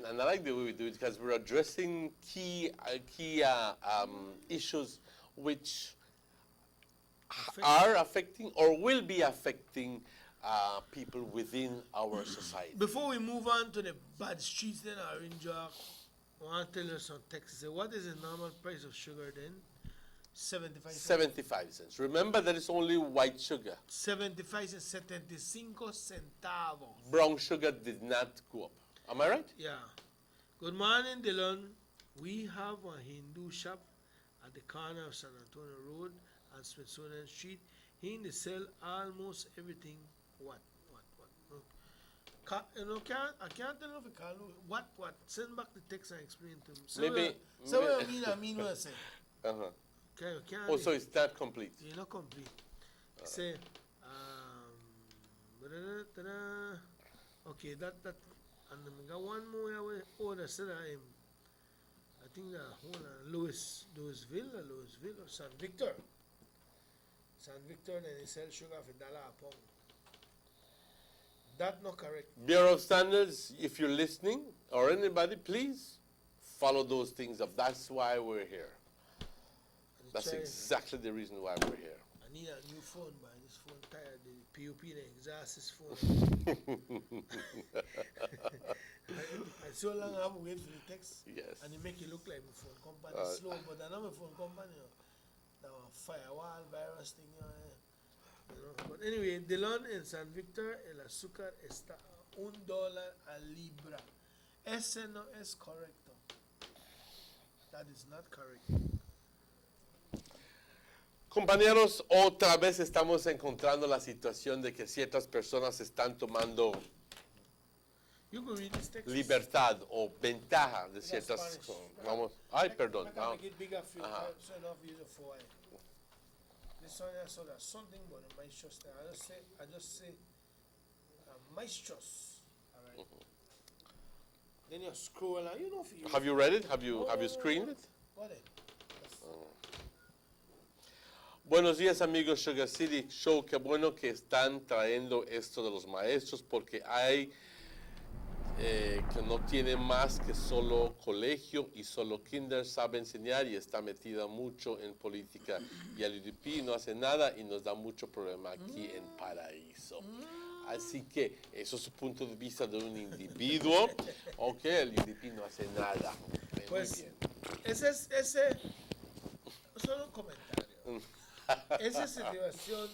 And I like the way we do it because we're addressing key issues which are affecting or will be affecting people within our society. Before we move on to the bad streets then, Orange Walk, I want to tell you some Texas. What is the normal price of sugar then? 75 cents. 75 cents. Remember that it's only white sugar. 75 cents, 75 centavos. Brown sugar did not go up. Am I right? Yeah. Good morning, Dylan. We have a Hindu shop at the corner of San Antonio Road and Smithsonian Street. He sell almost everything. What? I can't tell you if you call what? Send back the text and explain to him. So I mean what I say. Uh-huh. Okay, so it's not complete. It's not complete. Say, okay, that, and I got one more order said I think Louisville or San Victor. San Victor, and they sell sugar for $1 a pound. That's not correct. Bureau of Standards, if you're listening, or anybody, please follow those things up. That's why we're here. That's exactly the reason why we're here. I need a new phone, man. This phone tired. The POP, the exhaust is phone. I so long I have to wait for the text. Yes. And it make it look like my phone company slow, but I know my phone company, now firewall virus thing, But anyway, Dylan en San Victor, el azúcar está a $1 a libra. Ese no es correcto. That is not correct. Compañeros, otra vez estamos encontrando la situación de que ciertas personas están tomando libertad o ventaja de ciertas cosas. Vamos, perdón. This one I saw that something about the maestros there. I just say maestros. All right. Then you scroll and if you. Have you read it? Have you screened it? Buenos días, amigos Sugar City Show. Qué bueno que están trayendo esto de los maestros porque hay que no tiene más que solo colegio y solo kinder sabe enseñar y está metida mucho en política. Y el UDP no hace nada y nos da mucho problema aquí en Paraíso. Así que eso es su punto de vista de un individuo. Ok, el UDP no hace nada. Muy Pues, bien. ese, solo un comentario. Esa situación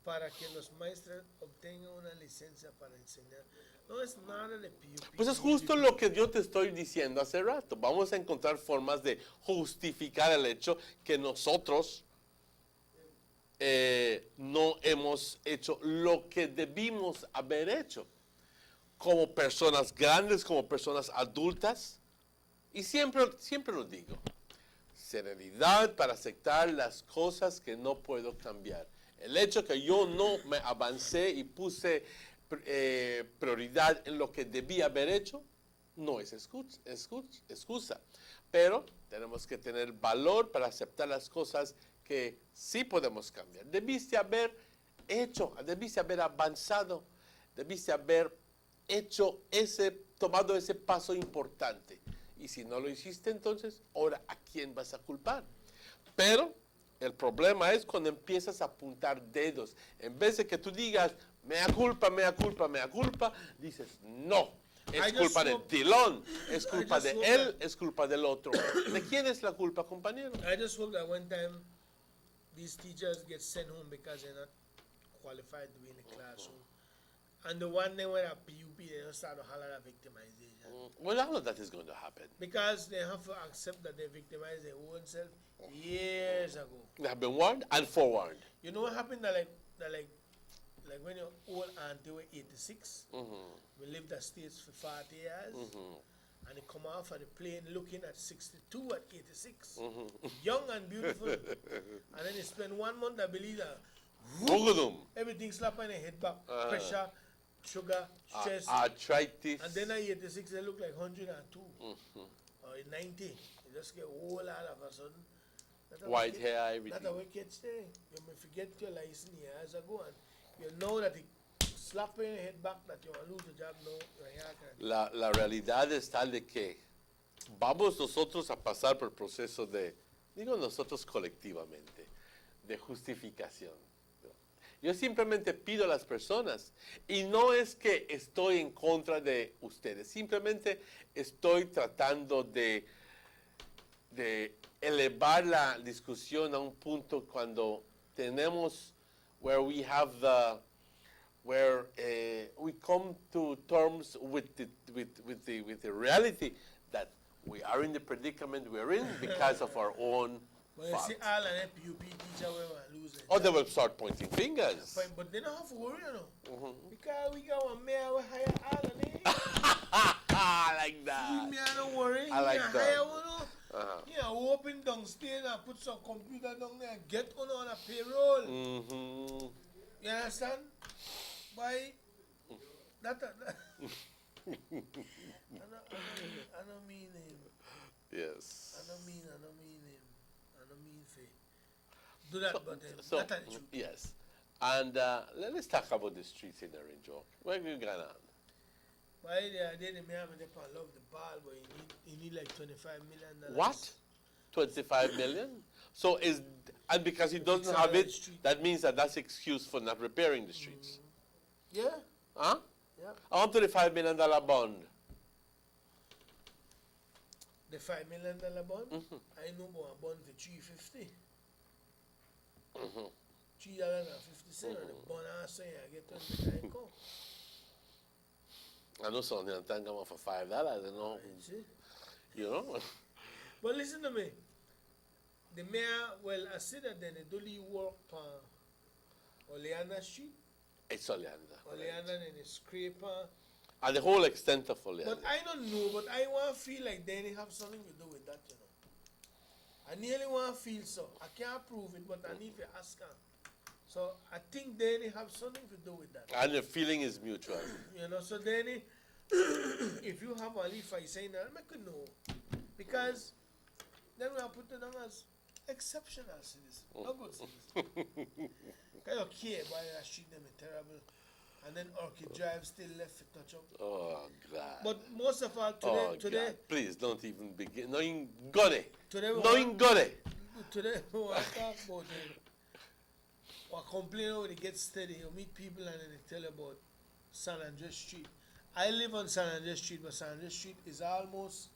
para que los maestros obtengan una licencia para enseñar no es nada de PUP. Pues es justo lo que yo te estoy diciendo hace rato. Vamos a encontrar formas de justificar el hecho que nosotros no hemos hecho lo que debimos haber hecho. Como personas grandes, como personas adultas. Y siempre lo digo. Serenidad para aceptar las cosas que no puedo cambiar. El hecho que yo no me avancé y puse prioridad en lo que debía haber hecho, no es excusa. Pero tenemos que tener valor para aceptar las cosas que sí podemos cambiar. Debiste haber hecho, debiste haber avanzado, debiste haber tomado ese paso importante. Y si no lo hiciste, entonces, ahora, ¿a quién vas a culpar? Pero el problema es cuando empiezas a apuntar dedos. En vez de que tú digas, mea culpa, dices, no, es culpa de Dillon, es culpa de él, es culpa del otro. ¿De quién es la culpa, compañero? I just hope that one time these teachers get sent home because they're not qualified to be in the classroom. And the one day when a PUP, they don't start to holler at victimization. Well, all of that is going to happen. Because they have to accept that they victimized their own self years ago. They have been warned and forewarned. You know what happened that like when your old auntie were 86, we lived the States for 40 years, and they come off of the plane looking at 62 at 86, young and beautiful, and then they spend 1 month, I believe that, everything slap on their head back, pressure, sugar, stress, arthritis, and then at 86 they look like 102 or 90. You just get old all of a sudden. White hair, everything. That's a wicked thing. You may forget your license years ago, and you know that it slap in your head back that you will lose your job. No, la realidad es tal de que vamos nosotros a pasar por el proceso de, digo nosotros colectivamente, de justificación. Yo simplemente pido a las personas, y no es que estoy en contra de ustedes, simplemente estoy tratando de elevar la discusión a un punto cuando tenemos, where we come to terms with the reality that we are in the predicament we're in because of our own fault. Or they will start pointing fingers. But they don't have to worry, you know. Because we got one mayor with higher Alan, I like that. We don't worry. I like that. Yeah, open downstairs and put some computer down there and get on a payroll. You understand? Why? I don't mean him. Yes. I don't mean him. I don't mean faith. Do that, but that's the truth. Yes. And let's talk about the streets in Orange. Where have you gone on? Why they love the ball, but you need like $25 million. What? 25 million? So and because he doesn't have it, that means that's excuse for not repairing the streets. Yeah. Huh? Yeah. I want $25 million bond. The $5 million bond? I know about a bond for $350. $3.50. The bond I say I get $25. I know something I'm talking about for $5. I know. You know? But listen to me. The mayor, well, I said that then they do work on Oleander Street. It's Oleander. Oleander and the scraper. And the whole extent of Oleander. But I don't know, but I want to feel like they have something to do with that, you know. I nearly want to feel so. I can't prove it, but I need to ask her. So I think they have something to do with that. And the feeling is mutual. You know, so then if you have a leaf, I say that, I could know. Because then we'll put it down as exceptional citizens, not good citizens. Because you care about that street, them is terrible. And then Orchid Drive still left for touch up. Oh, God. But most of all, today. God. Please don't even begin. No, you got it. Today, no, you got it. Today, we want to talk about or complain when it gets steady. You meet people and then they tell you about San Andres Street. I live on San Andres Street, but San Andres Street is almost...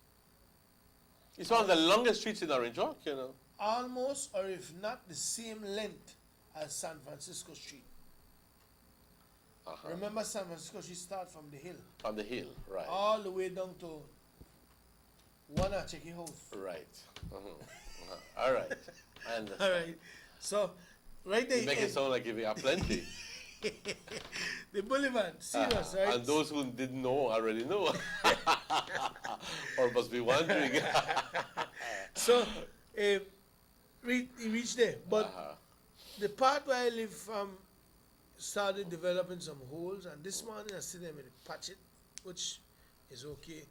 It's one of the longest streets in Orange Walk, you know. Almost, or if not, the same length as San Francisco Street. Remember, San Francisco Street starts from the hill. From the hill, right. All the way down to Wanacheki House. Right. All right. I understand. All right. So, right there. You make it sound like you have plenty. The Boulevard, serious, right? And those who didn't know already know. Or must be wondering. So, he reached there. But the part where I live from started developing some holes, and this morning I see them in a patch it, which is okay.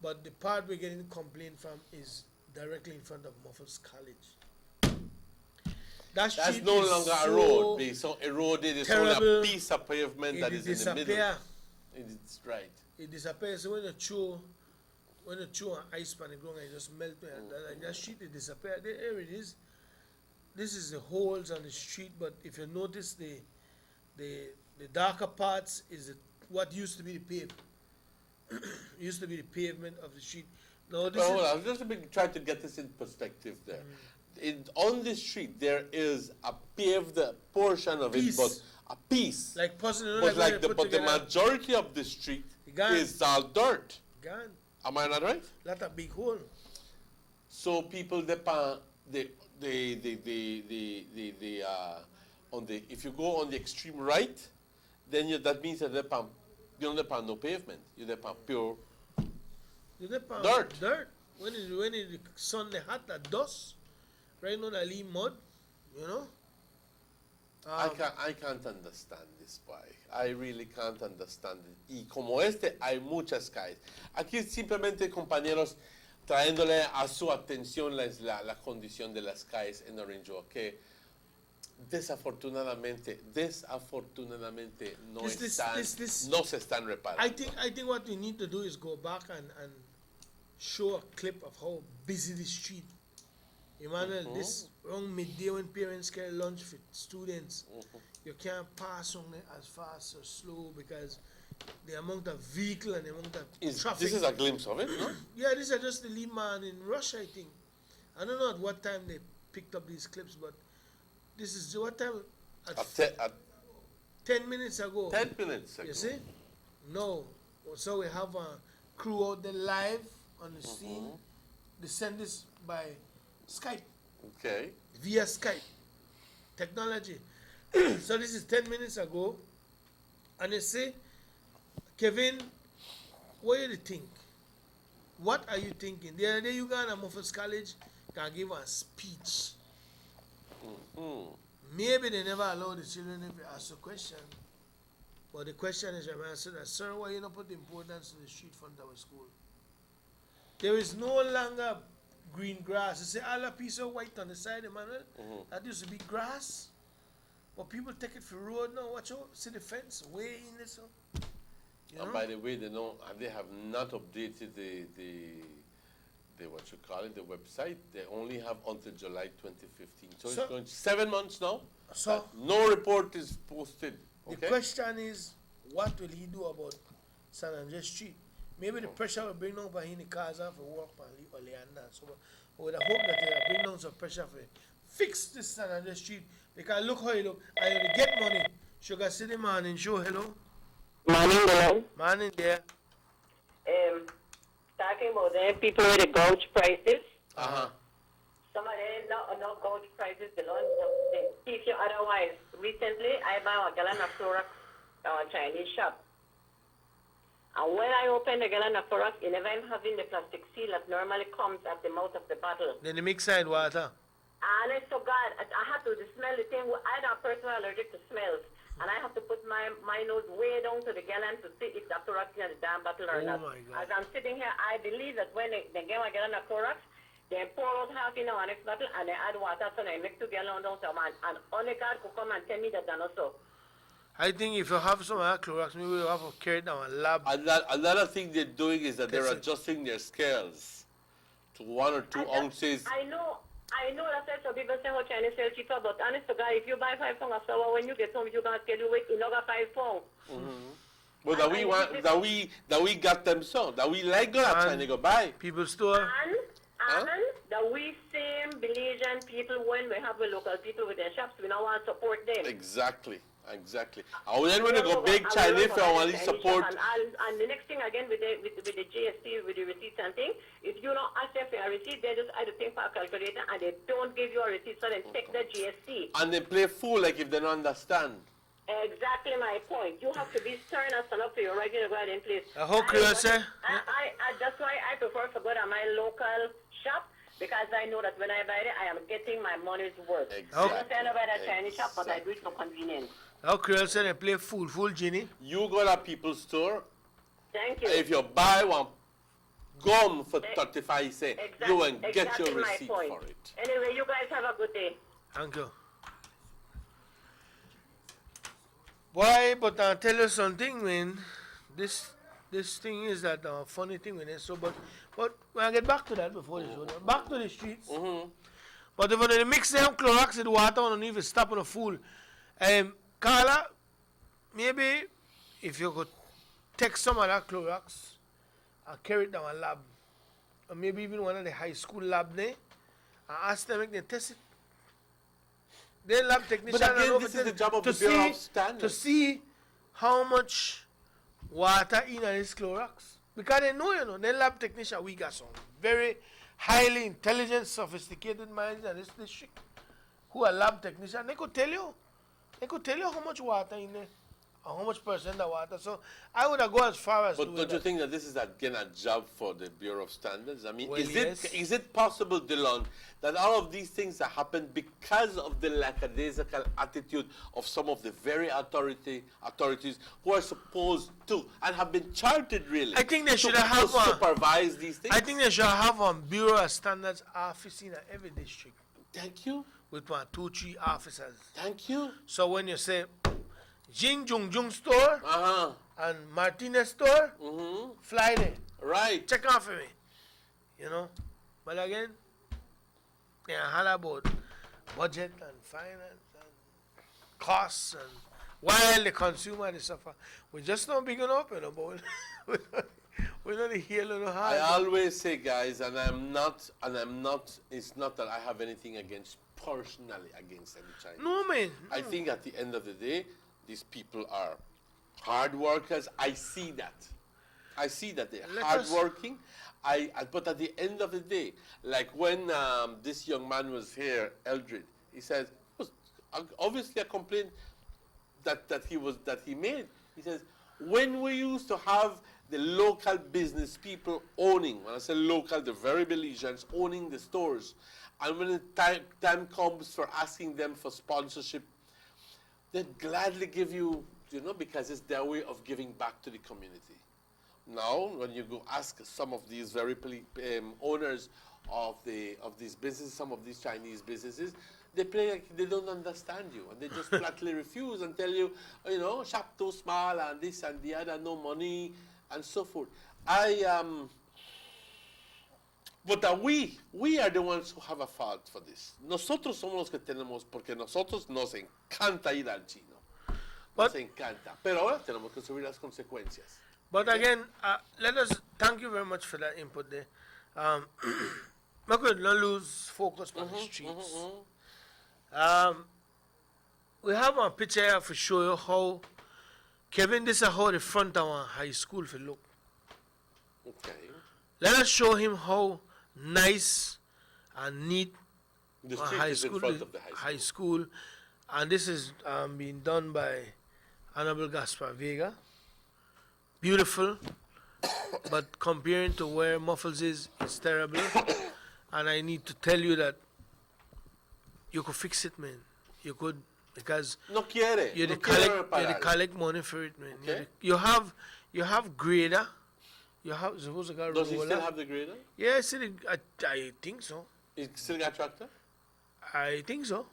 But the part we're getting complaint from is directly in front of Muffles College. That's no longer a road, being so eroded. It's only a piece of pavement that is in the middle. It's right. It disappears. So when you chew an ice pan, it just melt. And that street, it disappears. There it is. This is the holes on the street, but if you notice the darker parts is what used to be the pavement. Used to be the pavement of the street. Now this I'm just trying to get this in perspective there. On this street, there is a paved portion of it, but a piece. Like puzzle, but the majority of the street is all dirt. Gone. Am I not right? That's a big hole. So people depend if you go on the extreme right, then that means that you don't depend no pavement. You depend pure dirt. When the sun the hot, that dust, right now that leave mud, you know. I can't understand this, boy. I really can't understand it. Y como hay muchas calles. Aquí simplemente, compañeros, trayéndole a su atención la condición de las calles en Orange Walk, que desafortunadamente no se están reparando. I think what we need to do is go back and show a clip of how busy the street. Emmanuel, this around midday when parents carry lunch for students, you can't pass on it as fast or slow because the amount of vehicle and the amount of traffic. This is a glimpse of it, no? Yeah, these are just the Lehman in Russia, I think. I don't know at what time they picked up these clips, but this is what time? At 10 minutes ago. 10 minutes ago. You see? No. So we have a crew out there live on the scene. They send this by Skype. Okay. Via Skype. Technology. So this is 10 minutes ago. And they say, Kevin, what do you think? What are you thinking? The other day you got a Muffles College, can give a speech. Maybe they never allow the children if they ask a question. But the question is, I said, sir, why you not put the importance to the street front of our school? There is no longer green grass. You see all a piece of white on the side, Emmanuel? That used to be grass. But people take it for road now. Watch out. See the fence way in there. So. And by the way, they have not updated the what you call it, the website. They only have until July 2015. So it's going 7 months now. So no report is posted. Okay? The question is, what will he do about San Andres Street? Maybe the pressure will bring down behind the cars off for work or Leander. So we would hope that they will bring down some pressure for fix this San Andres Street. Because look how it look. And you get money. Sugar City Morning Show, hello. Morning there. Morning there. Talking about the people with the gouge prices. Some of them no gouge prices belong to them. If you otherwise, recently I bought a gallon of Clorox at a Chinese shop. And when I opened the gallon of Clorox, it never having the plastic seal that normally comes at the mouth of the bottle. Then the mix side water. Honest to God, I had to smell the thing. I'm a person allergic to smells. And I have to put my nose way down to the gallon to see if the Clorox in the damn bottle or not. My God. As I'm sitting here, I believe that when they get my gallon of Clorox, they pour out half in our next bottle and they add water, so they make 2 gallons down. And only God could come and tell me that done also. I think if you have some Clorox, maybe we'll have to carry it down a lab. Another thing they're doing is that they're adjusting their scales to 1 or 2 ounces. I know I know that some people say how Chinese sell cheaper, but honest to God, if you buy 5 pounds of flour, when you get home, you're going to tell you wait another 5 pounds. But that we want, that we got them so, that we like go outside and go buy. People store. And that we same Belizean people, when we have the local people with their shops, we don't want to support them. Exactly. And then when you go big Chinese, I want to support. And the next thing again with the GST, with the receipts and thing, if you don't ask them for a receipt, they just add a thing for a calculator and they don't give you a receipt, so then take the GST. And they play fool like if they don't understand. Exactly my point. You have to be stern and stand up for your regular guard in place. That's why I prefer to go to my local shop, because I know that when I buy it, I am getting my money's worth. Exactly. I don't say about a Chinese shop, but I do it for convenience. How Creole say they play fool, Ginny? You go to people's store. Thank you. If you buy one gum for 35 cents, you will get your receipt for it. Anyway, you guys have a good day. Thank you. Boy, but I'll tell you something, man. This thing is that funny thing when it's so, but we'll get back to that before the show. Back to the streets. But if they mix them Clorox with water, I don't even stop on a fool. Carla, maybe if you could take some of that Clorox and carry it down a lab, or maybe even one of the high school lab there, and ask them if they test it. They lab technician. But again, this is the job of the Bureau of Standards. To see how much water in this Clorox. Because they know, they lab technician, we got some very highly intelligent, sophisticated minds in this district who are lab technicians. They could tell you how much water in there, and how much percent of water. So I would go as far as. But don't you think that this is again a job for the Bureau of Standards? I mean, Well, is it possible, Dylan, that all of these things that happen because of the lackadaisical attitude of some of the very authorities who are supposed to and have been chartered really? I think they should have supervise these things. I think they should have a Bureau of Standards office in every district. Thank you. With 2-3 officers. Thank you. So when you say Jing Jung Jung store and Martinez store, fly there. Right. Check out for me. You know? But again, they holler about budget and finance and costs and while the consumer they suffer. We're just not big enough, you know, but we're not here no hard. I always say, guys, and I'm not, it's not that I have anything personally against any Chinese. No, man. I think at the end of the day, these people are hard workers. I see that they're hardworking. But at the end of the day, like when this young man was here, Eldred, he says, it was obviously a complaint that he made. He says, when we used to have the local business people owning, when I say local, the very Belizeans owning the stores, and when the time comes for asking them for sponsorship, they'd gladly give you, because it's their way of giving back to the community. Now, when you go ask some of these very owners of these businesses, some of these Chinese businesses, they play like they don't understand you, and they just flatly refuse and tell you, shop too small and this and the other, no money, and so forth. But we are the ones who have a fault for this. Nosotros somos los que tenemos, porque nosotros nos encanta ir al chino. Nos encanta. Pero ahora tenemos que subir las consecuencias. But again, thank you very much for that input there. We could not lose focus on the streets. We have a picture here to show you how, Kevin, this is how the front of our high school will look. Okay. Let us show him how nice and neat the street is in front of the high school. And this is being done by Honorable Gaspar Vega. Beautiful, but comparing to where Muffles is, it's terrible. And I need to tell you that you could fix it, man. You could, because no quiere. You collect money for it, man. Okay. You have grader. You have suppose a guy. Does he still have the grader? Yeah, I think so. He still got tractor? I think so.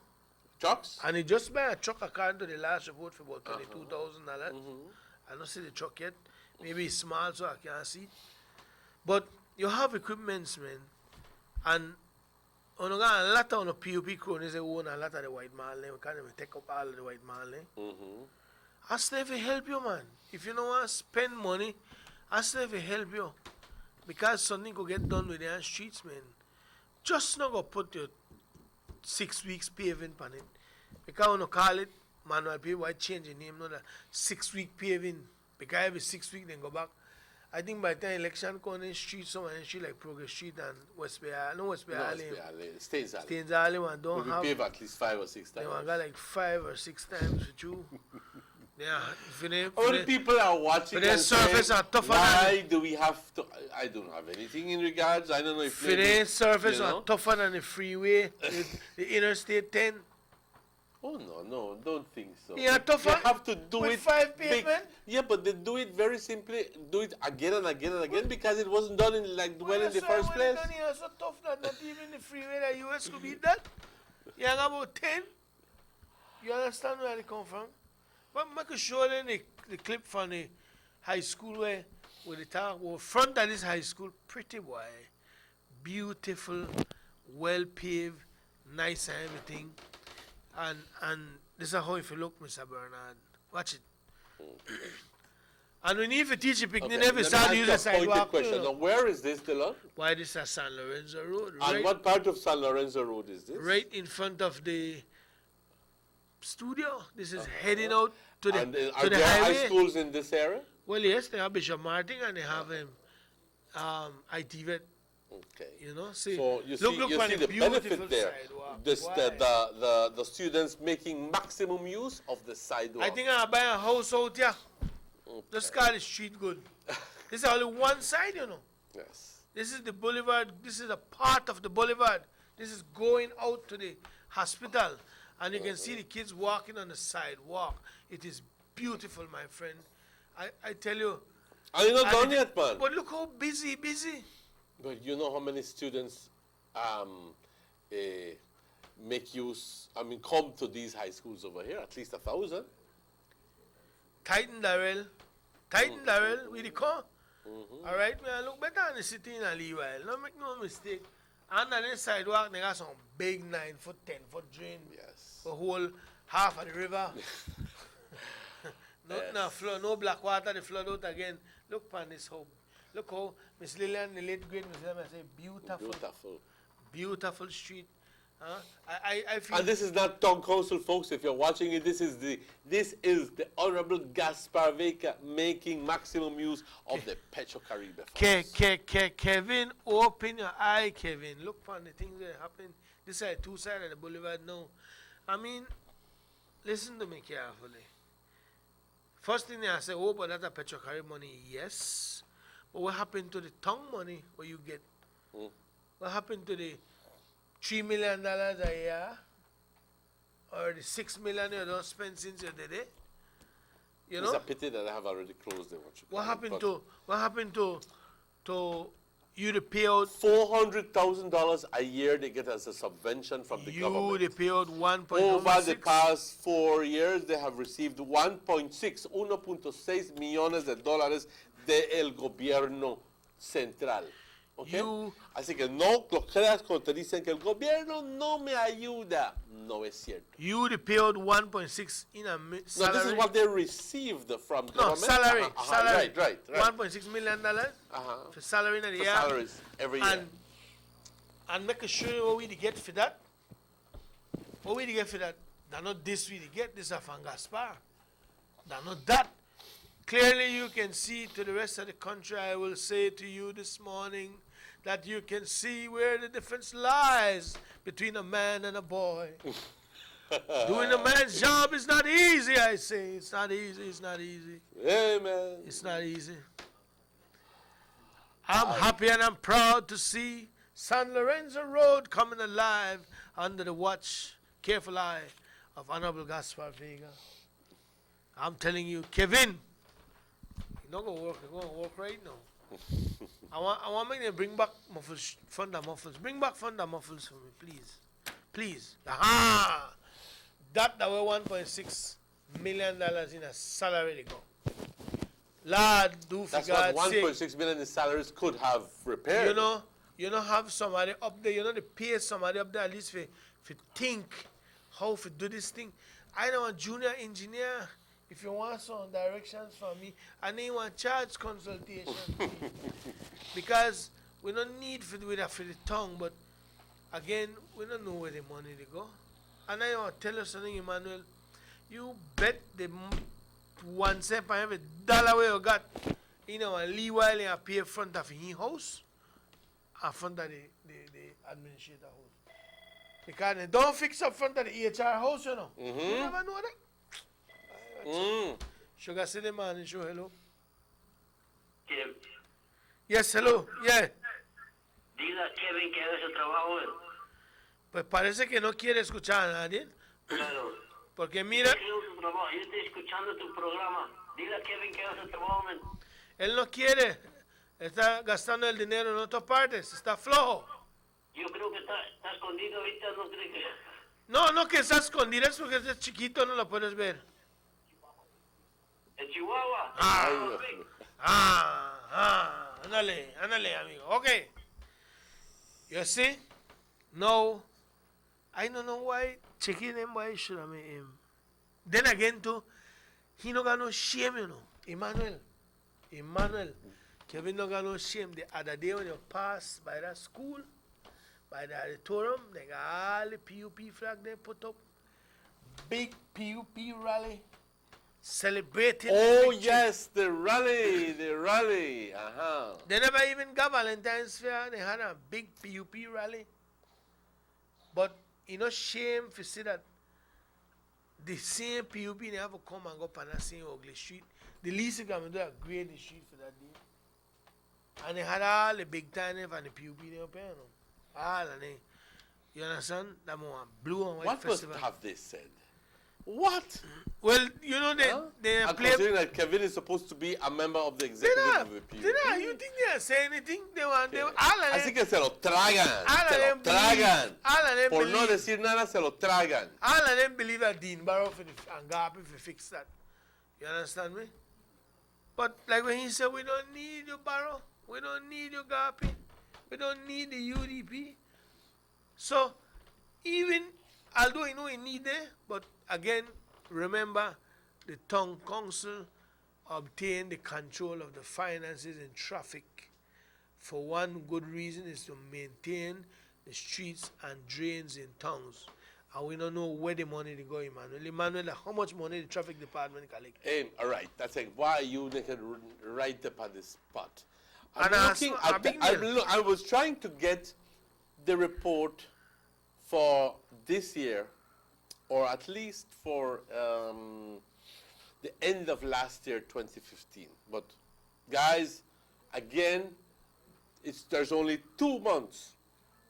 Trucks? And he just bought a truck according to the last report for about $22,000. I don't see the truck yet. Maybe it's small so I can't see. But you have equipments, man. And On got a lot of the PUP cronies they own a lot of the white man. We can't even take up all of the white man. Ask them if they help you, man. If you don't want to spend money, ask them if they help you. Because something could get done with the streets, man. Just not go put your 6 weeks paving on it. Because when you call it manual paving, why change the name? Not a 6 week paving. Because every 6 weeks then go back. I think by the time election comes in street, some of the street like Progress Street and West Bay Alley. No, West Bay Alley. Staines Alley. Staines Alley, man, don't we have. pave at least 5 or 6 times. They want got like 5 or 6 times with you. Yeah, all the people are watching. But their surface are tougher. Why do we have to? I don't have anything in regards. I don't know if their surface are tougher than the freeway, the Interstate 10. Oh no, don't think so. Yeah, tougher. You have to do with it 5 big. pavement. Yeah, but they do it very simply. Do it again and again and again because it wasn't done in in the first place. Done here so tough that not even the freeway that US could beat that. You have about 10. You understand where they come from? But I could show them the clip from the high school where the talk well, front of this high school, pretty boy, beautiful, well paved, nice and everything. And this is how if you look, Mr. Bernard. Watch it. And we need to teach you picnic every start use the sidewalk. Now, where is this, Dylan? Why this is San Lorenzo Road? And what part of San Lorenzo Road is this? Right in front of the studio. This is heading out to the, and, to are the there highway. high schools in this area? Well, yes, they have Bishop Martin and they have IT vet. Okay. You know, see, so you look see the benefit there. The students making maximum use of the sidewalk. I think I'll buy a house out here. Okay. Just call the street good. This is only one side, you know. Yes. This is the boulevard. This is a part of the boulevard. This is going out to the hospital. And you can see the kids walking on the sidewalk. It is beautiful, my friend. I tell you. Are you not done yet, man? But look how busy. But you know how many students make use, come to these high schools over here? At least 1,000. Titan Darrell, with the car. All right, man, look better than the city in a little while. Don't make no mistake. And on the sidewalk, they got some big 9-foot, 10-foot drain. Yes. The whole half of the river. No black water, they flood out again. Look upon this home. Look how Miss Lillian, the late great Miss Lillian, say beautiful street. I feel. And this is not town council, folks. If you're watching it, this is the Honorable Gaspar Vega making maximum use of the Petro-Caribe funds. Kevin, open your eye, Kevin. Look upon the things that happen. This side, 2 sides of the boulevard now. I mean, listen to me carefully. First thing I say, oh, but that's a Petro-Caribe money, yes. But what happened to the tongue money where you get? What happened to the $3 million a year? Or the $6 million you don't spend since you did it? You know? It's a pity that I have already closed them. What happened to you to pay out $400,000 a year they get as a subvention from the government. You to pay out 1.6. Over the past 4 years, they have received 1.6 millones de dólares del gobierno central. ¿Okay? Así que no lo creas cuando te dicen que el gobierno no me ayuda. No es cierto. You to pay out 1.6 in a salary. No, this is what they received from government. No, salary. Salary. Right. $1.6 million for salary in a year. Salaries every year. And make sure what we get for that. What we get for that? They're not this we get. This is from Gaspar. They're not that. Clearly you can see to the rest of the country, I will say to you this morning, that you can see where the difference lies between a man and a boy. Doing a man's job is not easy, I say. It's not easy. Amen. It's not easy. I'm happy and I'm proud to see San Lorenzo Road coming alive under the careful eye of Honorable Gaspar Vega. I'm telling you, Kevin, you're not going to work. You're going to work right now. I want to make them bring back muffles, Fonda muffles. Bring back Fonda muffles for me, please. Please. Aha! That were $1.6 million in a salary they go. Lord, do for That's God's what sake. 1.6 million in salaries could have repaired. You know, you know, have somebody up there, you know, they pay somebody up there at least for think how to do this thing. I know a junior engineer, if you want some directions from me, I need one charge consultation. Because we don't need to do that for the tongue, but again, we don't know where the money they go. And I want to tell you something, Emmanuel. You bet the 1 cent per every dollar where you got, you know, and Lee Wiley and pay front of his house, and front of the administrator house. Because they don't fix up front of the HR house, you know. You never know that. Sugar City man and show hello. Yes, hello. Yeah. Dile a Kevin que haga su trabajo. Pues parece que no quiere escuchar a nadie. Claro. Porque mira. Yo estoy escuchando tu programa. Dile a Kevin que haga su trabajo. Él no quiere. Está gastando el dinero en otras partes. Está flojo. Yo creo que está escondido ahorita. No creo que... No que está escondido. Es porque es chiquito, no lo puedes ver. ¿En Chihuahua? Ándale, amigo. Okay. You see? No. I don't know why checking him, why should I make him? Then again, too, he no got no shame, you know. Emmanuel. Kevin no got no shame. The other day when you pass by that school, by the auditorium, they got all the PUP flag they put up. Big PUP rally. Celebrating. Oh, yes, the rally. They never even got Valentine's Fair. They had a big PUP rally. But, you know, shame to see that the same PUP they have to come and go up on that same ugly street. The least you can do is grade the street for that day. And they had all the big time and the PUP they up here. All of them. You understand? That more blue and white what festival. What have they said? What? Well, you know, they play. Considering that Kevin is supposed to be a member of the executive of the PUP. You think they are saying anything? Así que se lo tragan. Por no decir nada, se lo tragan. All of them believe that Dean Barrow and Garpy to fix that. You understand me? But like when he said, we don't need you, Barrow. We don't need you, Garpy. We don't need the UDP. So, even, although I know we need it, but again, remember, the town council obtained the control of the finances and traffic. For one good reason is to maintain the streets and drains in towns. And we don't know where the money is going, Emmanuel, how much money the traffic department collect? All right, that's like, why are you right up at the spot? I was trying to get the report for this year, or at least for the end of last year, 2015. But guys, again, there's only 2 months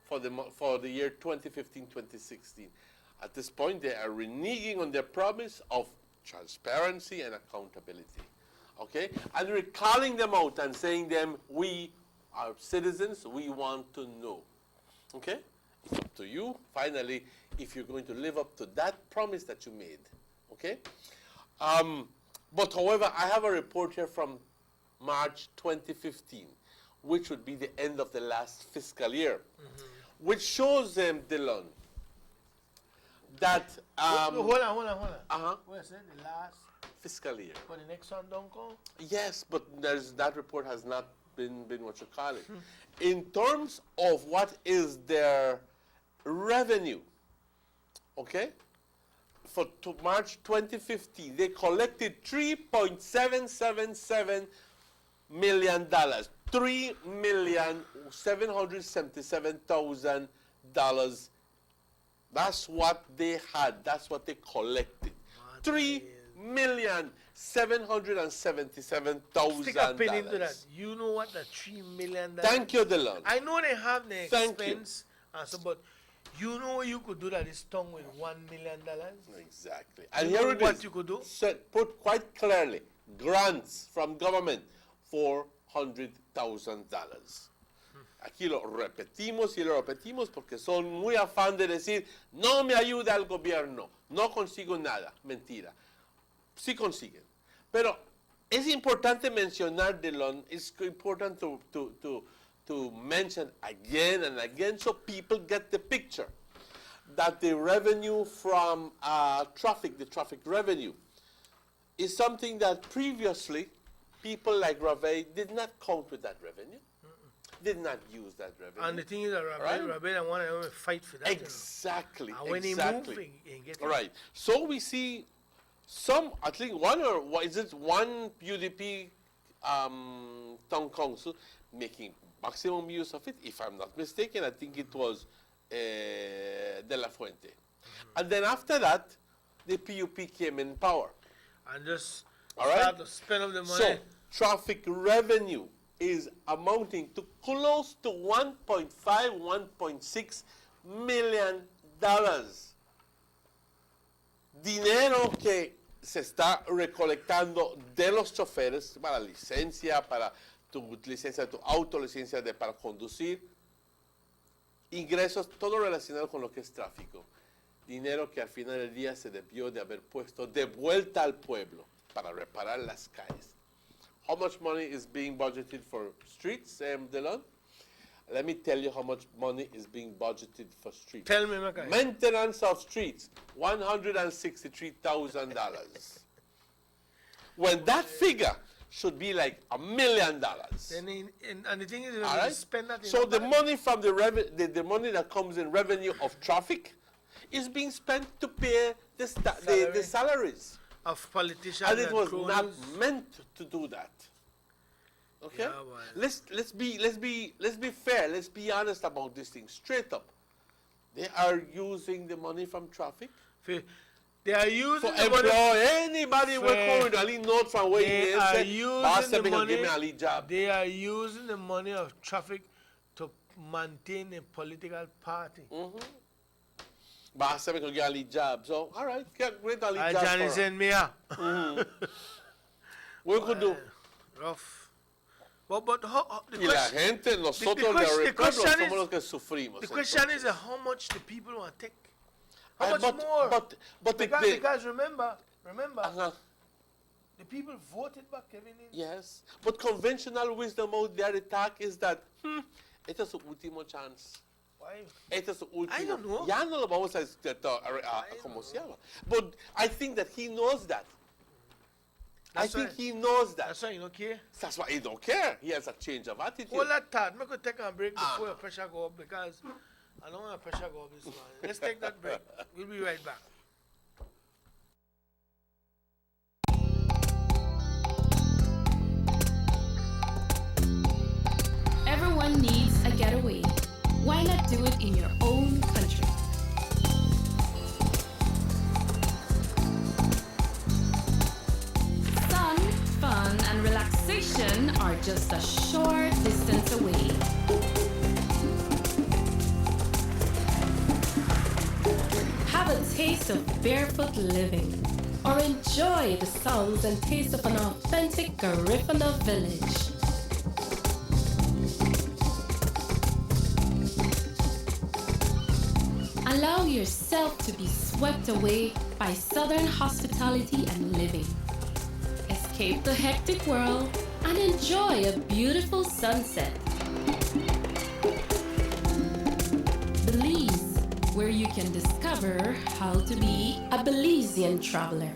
for the year 2015-2016. At this point, they are reneging on their promise of transparency and accountability. Okay, and we're calling them out and saying them, we are citizens, we want to know. Okay, it's up to you. Finally, if you're going to live up to that promise that you made. Okay, but however, I have a report here from March 2015, which would be the end of the last fiscal year, which shows them, Dylan, that hold on. Where's it? The last fiscal year. For the next one, don't go? Yes, but that report has not been what you call it. In terms of what is their revenue, okay, for March 2015, they collected $3.777 million, $3,777,000. That's what they had. That's what they collected. $3,777,000. Stick a pin into that. You know what the $3 million. Thank you, Dylan. I know they have the expense, but you know you could do that this tongue with $1 million. Exactly. And here it is. You could do. Put quite clearly, grants from government, $400,000. Aquí lo repetimos y lo repetimos porque son muy afán de decir, no me ayuda el gobierno, no consigo nada. Mentira. Sí consiguen. Pero es importante mencionar, Dylan, it's important to to mention again and again so people get the picture that the revenue from traffic, the traffic revenue, is something that previously people like Ravey did not count with that revenue, did not use that revenue. And the thing is that Ravey don't want to fight for that. Exactly. And when exactly. he move, he get it. Right. So we see some, I think one UDP town council making maximum use of it. If I'm not mistaken, I think it was De La Fuente. And then after that, the PUP came in power. And just All start to spend up the money. So traffic revenue is amounting to close to $1.6 million. Dinero que se está recolectando de los choferes para licencia, para tu licencia de tu auto, licencia para conducir, ingresos, todo relacionado con lo que es tráfico. Dinero que al final del día se debió de haber puesto de vuelta al pueblo para reparar las calles. How much money is being budgeted for streets, Delon? Let me tell you how much money is being budgeted for streets. Tell me, Mackay. Maintenance of streets, $163,000. When that figure should be like $1 million. And the thing is, All right? spend that. So the money from the money that comes in revenue of traffic is being spent to pay the salaries of politicians. And it was cronies. not meant to do that. Okay? Yeah, well. Let's be fair. Let's be honest about this thing straight up. They are using the money from traffic. They are using to employ anybody who will call in note from where they he are said, using the money. give me a lead job. They are using the money of traffic to maintain a political party. Basta me could get a lead job. So, all right, get great a lead job. Johnny send me out. What could do? Rough. But how, y la gente, nosotros the question somos los que sufrimos. The question is how much the people want to take. How much but, more? But because remember, the people voted back Kevin. Yes, but conventional wisdom out there, the talk is that it is the último chance. Why? It is the último. I don't know. Ya no lo vamos a como se llama. But I think that he knows that. I think he knows that. That's why he don't care. That's why he don't care. He has a change of attitude. Hold that thought. I'm going to take a break before your pressure go up because I don't want to pressure go up this morning. Let's take that break. We'll be right back. Everyone needs a getaway. Why not do it in your own country? Sun, fun, and relaxation are just a short distance away. Have a taste of barefoot living, or enjoy the sounds and taste of an authentic Garifuna village. Allow yourself to be swept away by southern hospitality and living. Escape the hectic world and enjoy a beautiful sunset. Belize, where you can discover how to be a Belizean traveler.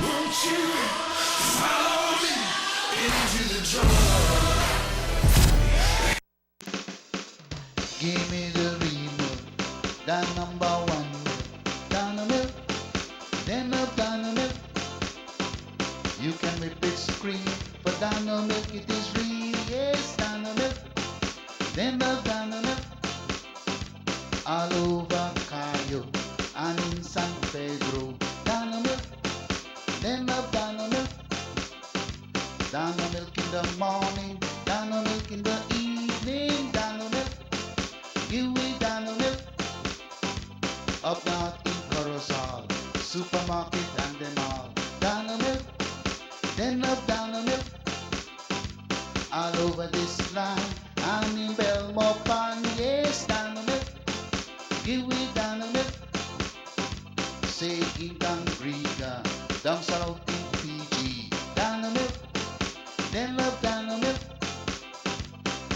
Won't you follow me into the jungle? Give me the remote, the number one milk, Donna milk, then up Donna milk. You can whip it scream, but Donna milk it is real, yes, Donna milk, then up Donna milk. All over Cayo and in San Pedro, Donna milk, then up Donna milk. Donna milk in the morning, Donna milk in the evening, Donna milk. Give me Donna milk. Up north in Corozal, supermarket and them all. Donna milk, then up Donna milk. All over this land, and in Belmopan, yes, Donna milk. Give me Donna milk. Say in Cangriga, down south in Fiji. Dino Milk, then love Dino Milk.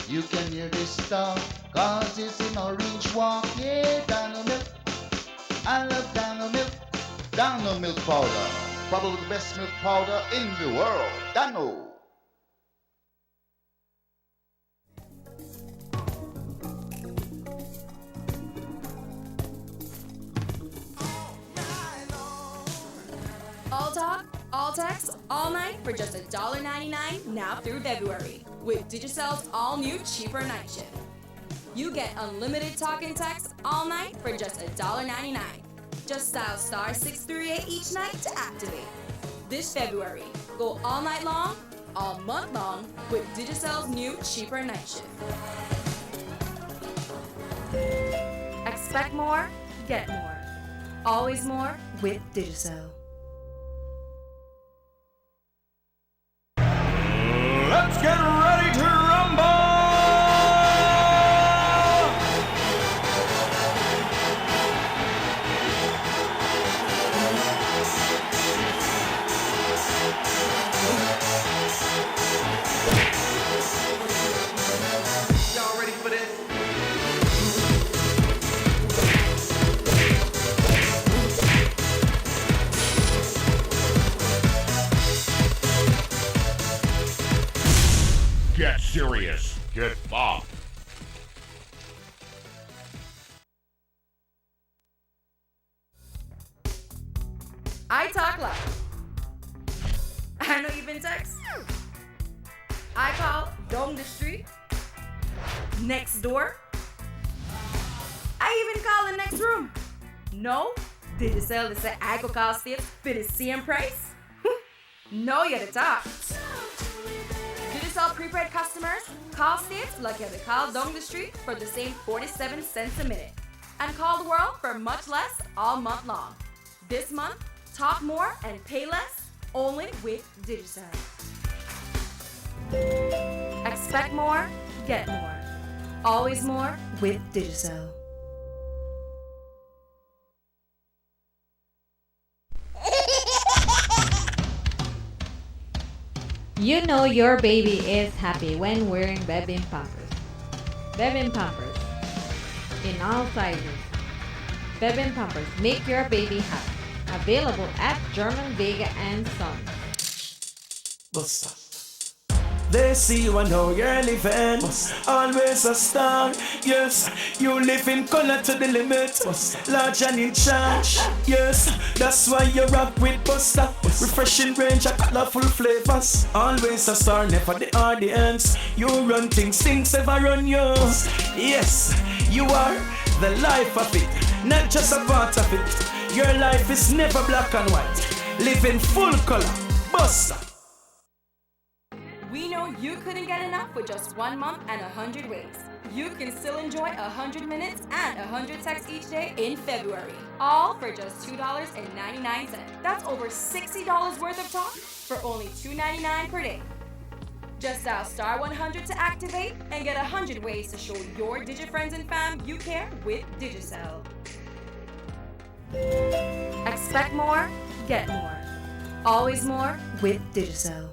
You can hear this stuff, cause it's in Orange Walk. Yeah, Dino Milk, I love Dino Milk. Dino Milk Powder, probably the best milk powder in the world. Dino. All talk, all text, all night for just $1.99 now through February with Digicel's all-new cheaper night shift. You get unlimited talk and text all night for just $1.99. Just dial star 638 each night to activate. This February, go all night long, all month long with Digicel's new cheaper night shift. Expect more, get more. Always more with Digicel. Let's get ready to rumble! Y'all ready for this? Get serious. Get buff. I talk loud. I know you've been text. I call down the street, next door. I even call the next room. No, did you sell the say I could call Steve for the same price? No, you're the top. Did you sell prepaid customers? Call Steve like you have to call down the street for the same 47 cents a minute. And call the world for much less all month long. This month, talk more and pay less only with Digicel. Expect more, get more. Always more with Digicel. You know your baby is happy when wearing Bebin Pampers. Bebin Pampers in all sizes. Bebin Pampers make your baby happy. Available at German Vega and Sons. Buster. They see you and how you're living. Always a star. Yes, you live in color to the limit. Large and in charge. Yes, that's why you rock with Buster. Refreshing range of colorful flavors. Always a star, never the audience. You run things ever run you. Yes, you are the life of it, not just a part of it. Your life is never black and white. Live in full color. Buster. We know you couldn't get enough with just 1 month and 100 ways. You can still enjoy 100 minutes and 100 texts each day in February. All for just $2.99. That's over $60 worth of talk for only $2.99 per day. Just dial star 100 to activate and get 100 ways to show your DigiFriends and fam you care with Digicel. Expect more, get more. Always more with Digicel.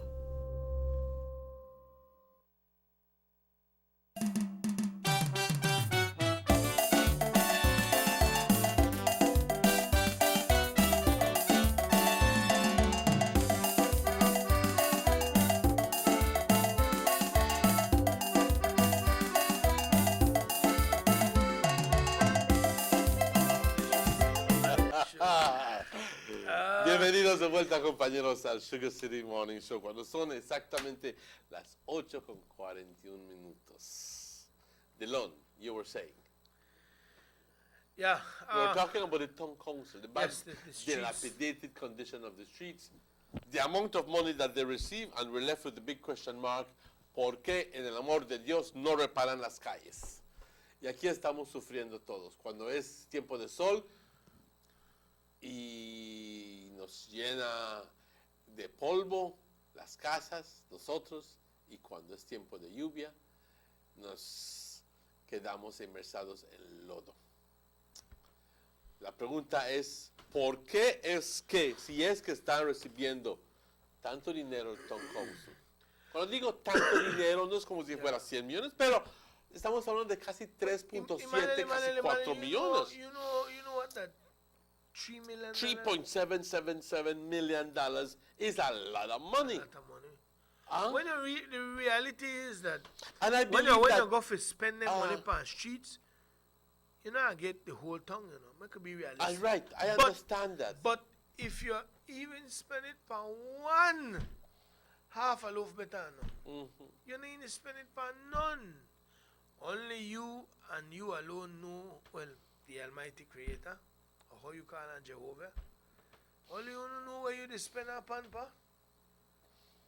Bienvenidos de vuelta, compañeros, al Sugar City Morning Show, cuando son exactamente las 8:41. Delon, you were saying. Yeah. We were talking about the town council, the bad, yes, the dilapidated condition of the streets, the amount of money that they receive, and we're left with the big question mark, ¿por qué en el amor de Dios no reparan las calles? Y aquí estamos sufriendo todos. Cuando es tiempo de sol y nos llena de polvo las casas, nosotros, y cuando es tiempo de lluvia, nos quedamos inmersados en lodo. La pregunta es, ¿por qué es que, si es que están recibiendo tanto dinero Tom Council? Cuando digo tanto dinero, no es como si fuera 100 millones, pero estamos hablando de casi 3.7, casi 4 millones. You know what that $3 million? $3.777 million is a lot of money. When the reality is that And I when believe you go for spending money on streets, you know, get the whole tongue, you know. It could be realistic. Right, I understand that. But if you even spend it for one half a loaf better, no? You need to spend it for none. Only you and you alone know, well, the Almighty Creator, or how you call him Jehovah. Only you know where you spend upon, pa.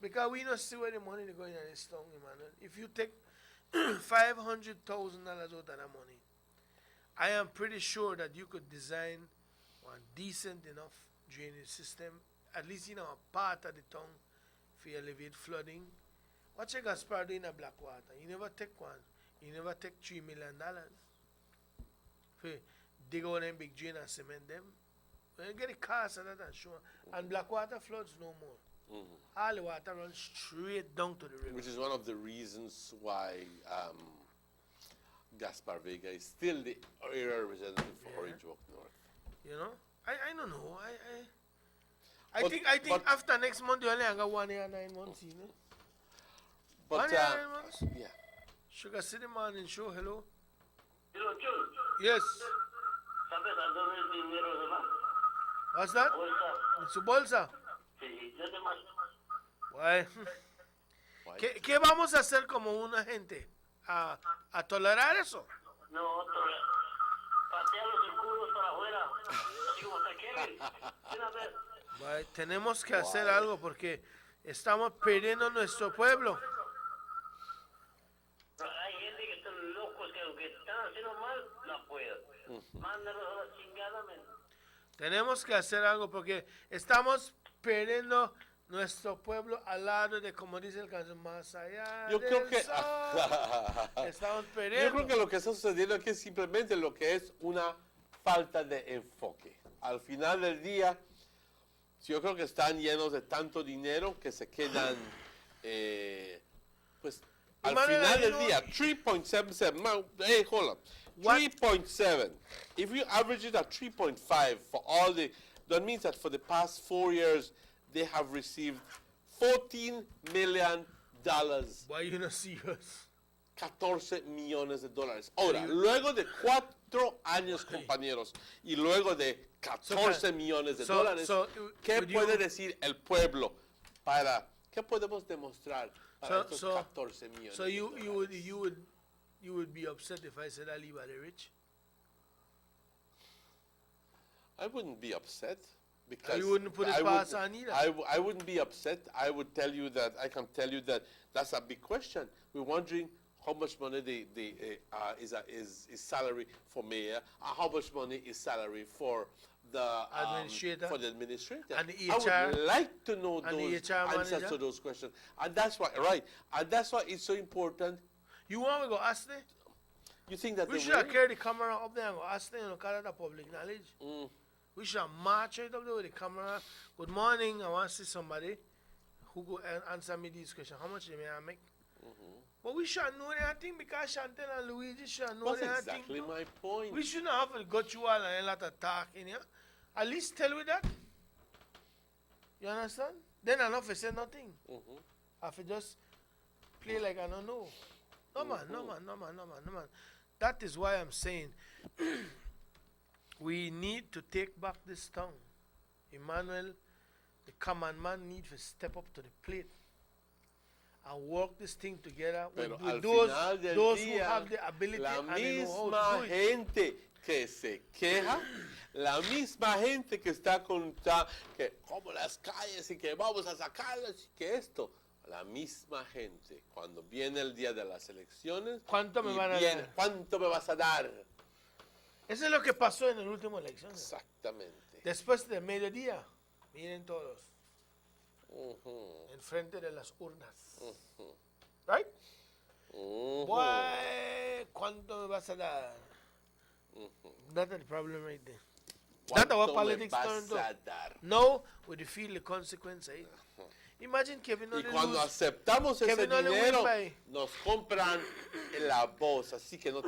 Because we don't see where the money is going in this tongue, Emmanuel. If you take $500,000 out of that money, I am pretty sure that you could design one decent enough drainage system, at least in a part of the tongue, for alleviate flooding. What you Gaspar do in a Blackwater? You never take one. You never take $3 million. For dig out them big drain and cement them. When you get the cost of that and show. And Blackwater floods no more. All the water runs straight down to the river. Which is one of the reasons why Gaspar Vega is still the area representative for Orange Walk North. You know? I don't know. I think after next month you only got 1 year and 9 months, you know? But 1 year and 9 months? Yeah. Sugar City Morning Show, hello? Hello, Joe. Yes. ¿Sabes a dónde el dinero se va? What's that? Bolsa. En su bolsa. Sí, yo te mando. Why? ¿Qué vamos a hacer como una gente? ¿A tolerar eso? No, patea los escudos para afuera. Así como está Kevin. Why, tenemos que hacer algo porque estamos perdiendo nuestro pueblo. Hay gente que están locos que aunque están haciendo mal, no pueden. Mándalos a la chingada, men. Tenemos que hacer algo porque estamos perdiendo nuestro pueblo al lado de, como dice el canción, más allá Yo creo del que sol. Estamos perdiendo. Yo creo que lo que está sucediendo aquí es simplemente lo que es una falta de enfoque. Al final del día, yo creo que están llenos de tanto dinero que se quedan, pues, al final del día, 3.77. Hey, hold on. 3.7. If you average it at 3.5 for all the, that means that for the past 4 years, they have received $14 million. Why you not serious? 14 millones de dólares. Ahora, luego de 4 años, compañeros, y luego de 14 millones de dólares, ¿qué puede decir el pueblo para, qué podemos demostrar para estos 14 millones? So you would be upset if I said I live at the rich? I wouldn't be upset. Because you wouldn't put it past on either. I wouldn't be upset. I would tell you that, I can tell you that that's a big question. We're wondering how much money is salary for mayor, how much money is salary for the administrator, and the HR. I would like to know those answers to those questions, and that's why, right? And that's why it's so important. You want me to go ask them? You think that we should carry the camera up there and go ask them, you know, because that's public knowledge. We should march right up there with the camera. Good morning. I want to see somebody who go answer me these questions. How much may I make? But we should know that thing because Chantel and Luigi should know that thing. That's exactly my point. We shouldn't have to go through all and a lot of talk in here. At least tell me that. You understand? Then I not say nothing. I have to just play like I don't know. No man. That is why I'm saying we need to take back this town. Emmanuel, the command man, need to step up to the plate and work this thing together with those who have the ability and they know how to do it. Gente que se queja, la misma gente que está con que como las calles y que vamos a sacarlas y que esto, la misma gente cuando viene el día de las elecciones, ¿cuánto me van a dar? ¿Cuánto me vas a dar? Eso es lo que pasó en el último elección. Exactamente. Después del mediodía, miren todos, enfrente de las urnas, right? Boy, ¿cuánto me vas a dar? That's the problem right there. That's our ¿Cuánto me politics vas turned a up. dar? No, we feel the consequence. Imagine Kevin Y only cuando lose. aceptamos ese Kevin only dinero, win by- nos compran la voz, así que no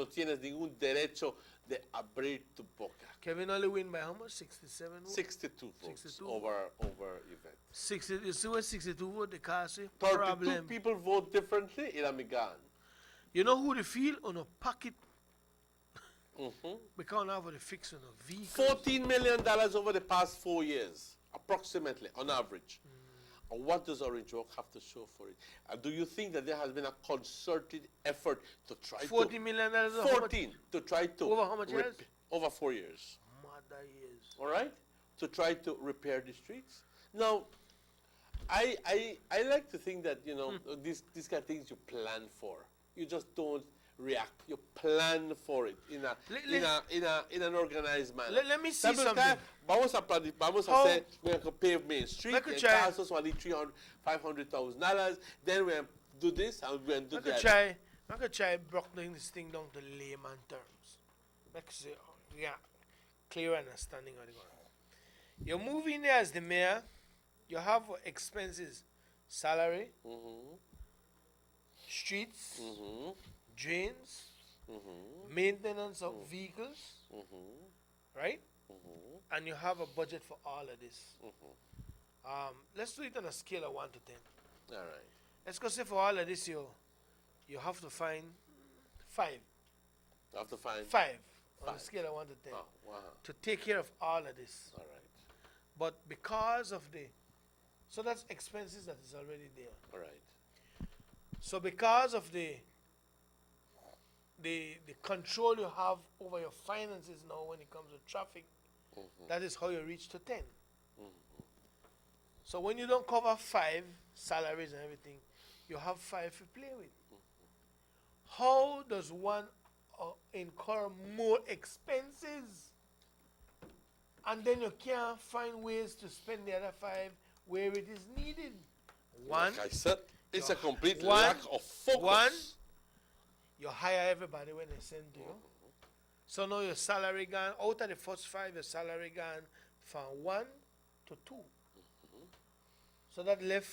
tienes ningún derecho de abrir tu boca. Kevin only win by how much? 67 votes? 62 votes 62. over event. 60, you see what 62 vote the cast? 32 Problem. people vote differently in Amigan. You know who they feel on a pocket? Mhm. We can't have the fix on a vehicle. $14 million over the past 4 years, approximately, on average. And what does Orange Walk have to show for it? Do you think that there has been a concerted effort to try $40 to... million over how much- 14 to try to... Over how much years? Over 4 years. Mother years. All right? To try to repair the streets. Now, I like to think that, you know, these kind of things you plan for. You just don't react. You plan for it in an organized manner. Let me see Sabe, something. Vamos a hacer, we're going to pave Main Street. Let me It try. costs us only $500,000. Then we're going to do this and we're going to do that. I could try broadening this thing down to layman terms. Let's say, yeah, clear understanding of the going. You're moving there as the mayor. You have expenses, salary, streets, drains, maintenance of vehicles, right? And you have a budget for all of this. Let's do it on a scale of 1 to 10. All right. Let's go say for all of this, you have to find 5. You have to find 5 on a Five. scale of 1 to 10 Oh, wow. to take care of all of this. All right. But because of so that's expenses that is already there. All right. So because of the control you have over your finances now when it comes to traffic, that is how you reach to 10. So when you don't cover 5 salaries and everything, you have 5 to play with. How does one incur more expenses and then you can't find ways to spend the other 5 where it is needed? One, Like I said, it's a complete one- lack of focus. One, you hire everybody when they send to you. So now your salary gone, out of the first 5, your salary gone from 1 to 2. So that left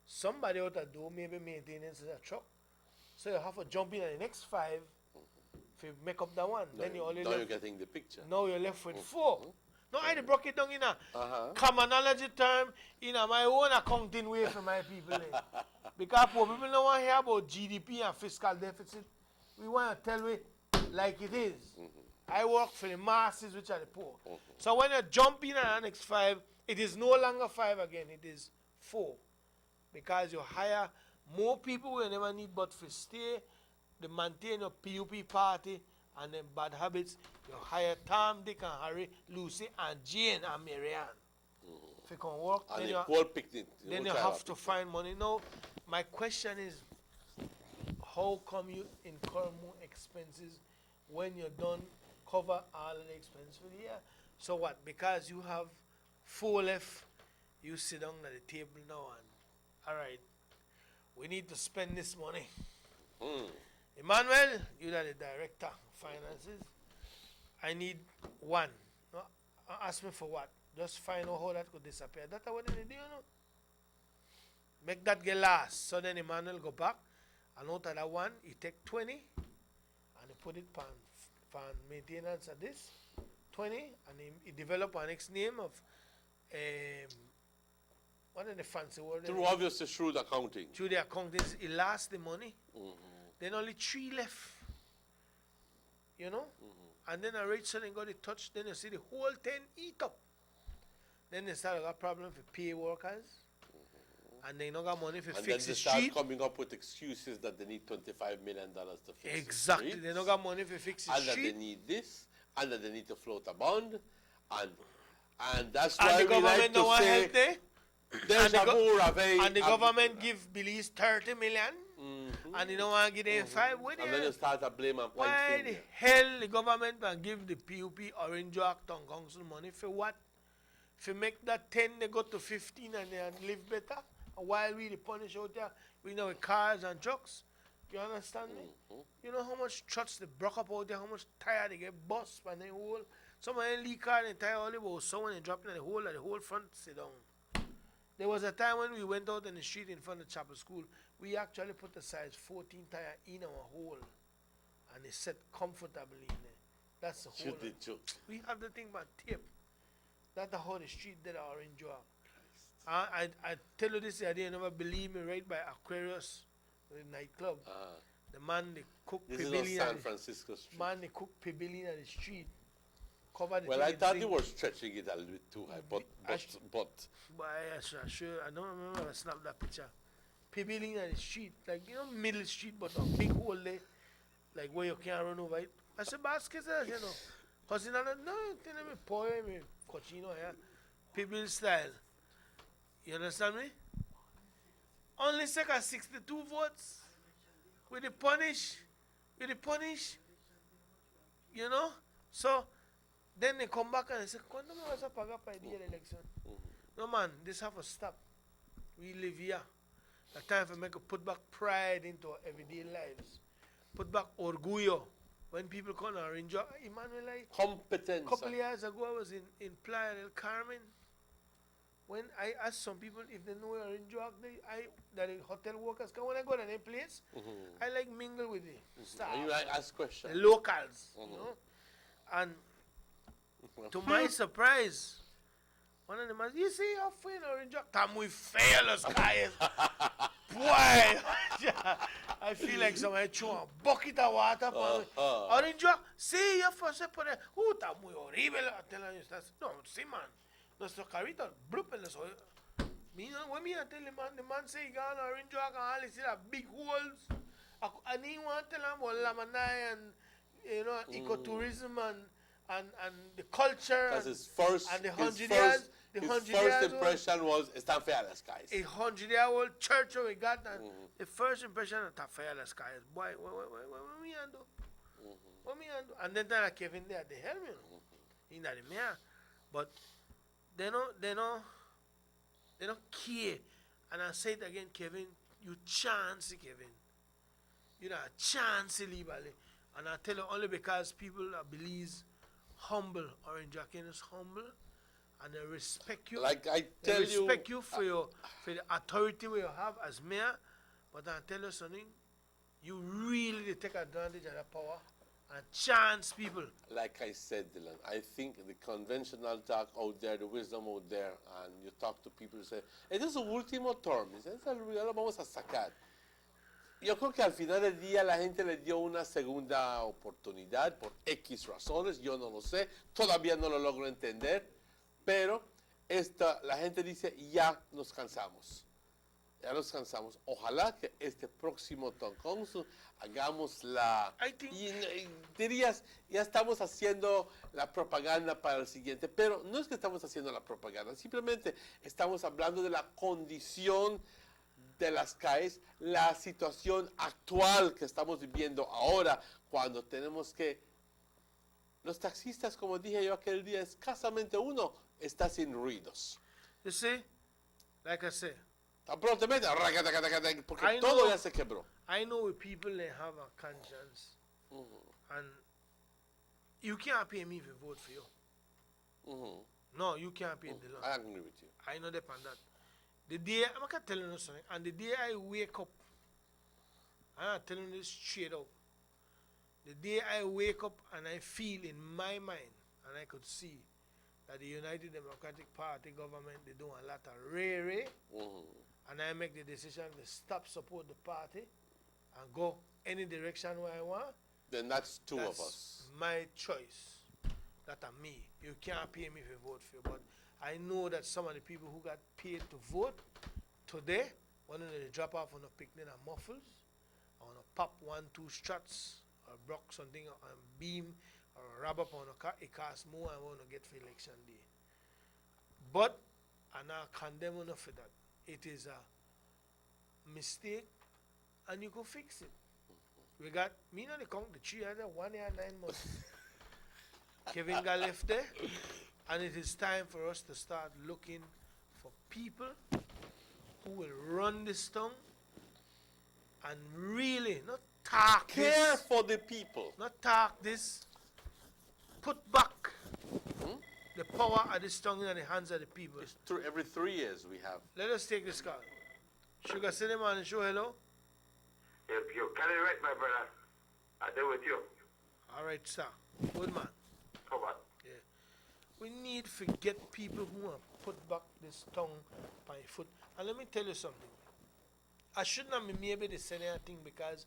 somebody out to do maybe maintenance of the truck. So you have to jump in at the next 5 to make up that one. Then you only now left. you're getting the picture. Now you're left with 4. No, I broke it down in a Uh-huh. commonology term in my own accounting way for my people. Because poor people don't want to hear about GDP and fiscal deficit. We want to tell it like it is. I work for the masses, which are the poor. So when you jump in at the next 5, it is no longer 5 again, it is 4. Because you hire more people we never need but for stay, to maintain your PUP party and then bad habits. You hire Tom, Dick and Harry, Lucy and Jane and Marianne. If you can work, And then the you, whole picnic. then you have to find money. Now, my question is, how come you incur more expenses when you don't cover all of the expenses for the year? So what? Because you have 4 left, you sit down at the table now and, all right, we need to spend this money. Emmanuel, you are the director of finances. I need 1. No, ask me for what? Just find out how that could disappear. That's what they do, you know. Make that get last. So then Emmanuel go back, and out of that 1, he take 20, and he put it for maintenance of this, 20, and he develop a next name of, what are the fancy word? Through obviously shrewd accounting. Through the accounting, he lost the money. Then only 3 left. You know? And then a rich selling got it touched, then you see the whole 10 eat up. Then they start to got problem for pay workers. And they don't got money for And then fix they the start street. coming up with excuses that they need $25 million to fix Exactly. the They don't got money for fix the and that they street. need this, and that they need to float a bond, and that's And why the we like government don't to want say help there. there's a more of a... And the government give Belize 30 million. And they don't want to give them 5. Where And then you start to blame and point Why the finger. hell the government can give the PUP Orange Walk Town Council money for what? If you make that 10, they go to 15 and they live better. And while we the punish out there, we know with cars and trucks. You understand me? You know how much trucks they broke up out there, how much tire they get bust and they whole. Somebody leak car and tie all the way, someone and drop in the whole front sit down. There was a time when we went out in the street in front of Chapel School, we actually put the size 14 tire in our hole and they set comfortably in there. That's the whole. We have the thing about tape. That's how the street did our Orange Walk. I tell you this, I didn't never believe me, right by Aquarius, the nightclub. The man they cook pavilion. San Francisco Street. Man they cook pavilion at the street. Cover the well, I thought they were stretching it a little bit too high, but. Sure, I don't remember I snapped that picture. Pavilion at the street, like middle street, but a big hole there, like where you can't run over it. I said baskets there, Cause no, tell me pour me cochino here, pavilion style. You understand me? Only second 62 votes. With the punish, So then they come back and they say, ¿Cuándo me vas a pagar para el día de la elección? No man, this have to stop. We live here. The time for me to put back pride into our everyday lives. Put back orgullo. When people come and enjoy, Emmanuel, competence. A couple of years ago, I was in Playa del Carmen. When I asked some people if they know Orange Walk, that the hotel workers come when I go to any place, I like mingle with the staff. And you ask questions. The locals, And to my surprise, one of them asked, you see how fine Orange Walk? Está muy feo los calles. Boy, I feel like somebody threw a bucket of water for me. Orange Walk, sí, yo fue por ahí. Está muy horrible. No, sí, man. Nuestro carrito, bloop en los oídos. When me tell the man say he got an Orange Walk and all, he see that big holes. I didn't want to tell him about Lamanai and, ecotourism and the culture. Because his first impression was, están feas las calles. 100-year-old church we got, and the first impression, está fea las calles. Boy, what me ando? What me ando? And then Kevin there, they help me. In that mayor. But they don't care. And I say it again, Kevin, you chance, Kevin. You know, a chance, Libale. And I tell you only because people are Belize humble, Orange Jackin is humble, and they respect you. Like I tell you, they respect you for the authority you have as mayor. But I tell you something, you really take advantage of that power and chance people. Like I said, Dylan, I think the conventional talk out there, the wisdom out there, and you talk to people and say, este es su último term, ya lo vamos a sacar. Yo creo que al final del día la gente le dio una segunda oportunidad por X razones, yo no lo sé, todavía no lo logro entender, pero la gente dice, ya nos cansamos. Ya nos cansamos. Ojalá que este próximo Town Council hagamos dirías, ya estamos haciendo la propaganda para el siguiente, pero no es que estamos haciendo la propaganda, simplemente estamos hablando de la condición de las calles, la situación actual que estamos viviendo ahora, cuando tenemos que, los taxistas, como dije yo aquel día, escasamente uno está sin ruidos. You see, like I said, porque todo ya se quebró. I know with people they have a conscience, and you can't pay me if I vote for you. No, you can't pay the law. I agree with you. I know that on that. The day I'm gonna tell you something, and the day I wake up, I'm telling you this straight up. The day I wake up and I feel in my mind, and I could see that the United Democratic Party government, they do a lot of rare, and I make the decision to stop support the party and go any direction where I want, then that's two of us. My choice. That's me. You can't pay me if you vote for you, but I know that some of the people who got paid to vote today, when they drop off on a picnic and muffles, or on a pop 1-2 struts, or block something on beam, or rub up on a car, it costs more and want to get for election day. But I not condemn enough for that. It is a mistake and you can fix it. We got, me and the count, the 3 years, 1 year, 9 months. Kevin got left there. And it is time for us to start looking for people who will run this town and really not talk care for the people. Not talk this. Put back power of this tongue in the hands of the people. It's every 3 years we have. Let us take this call. Sugar City Man, show hello. If you got it right, my brother, I do with you. All right, sir. Good man. Come on. Yeah. We need to get people who want to put back this tongue by foot. And let me tell you something. I should not be able to say anything because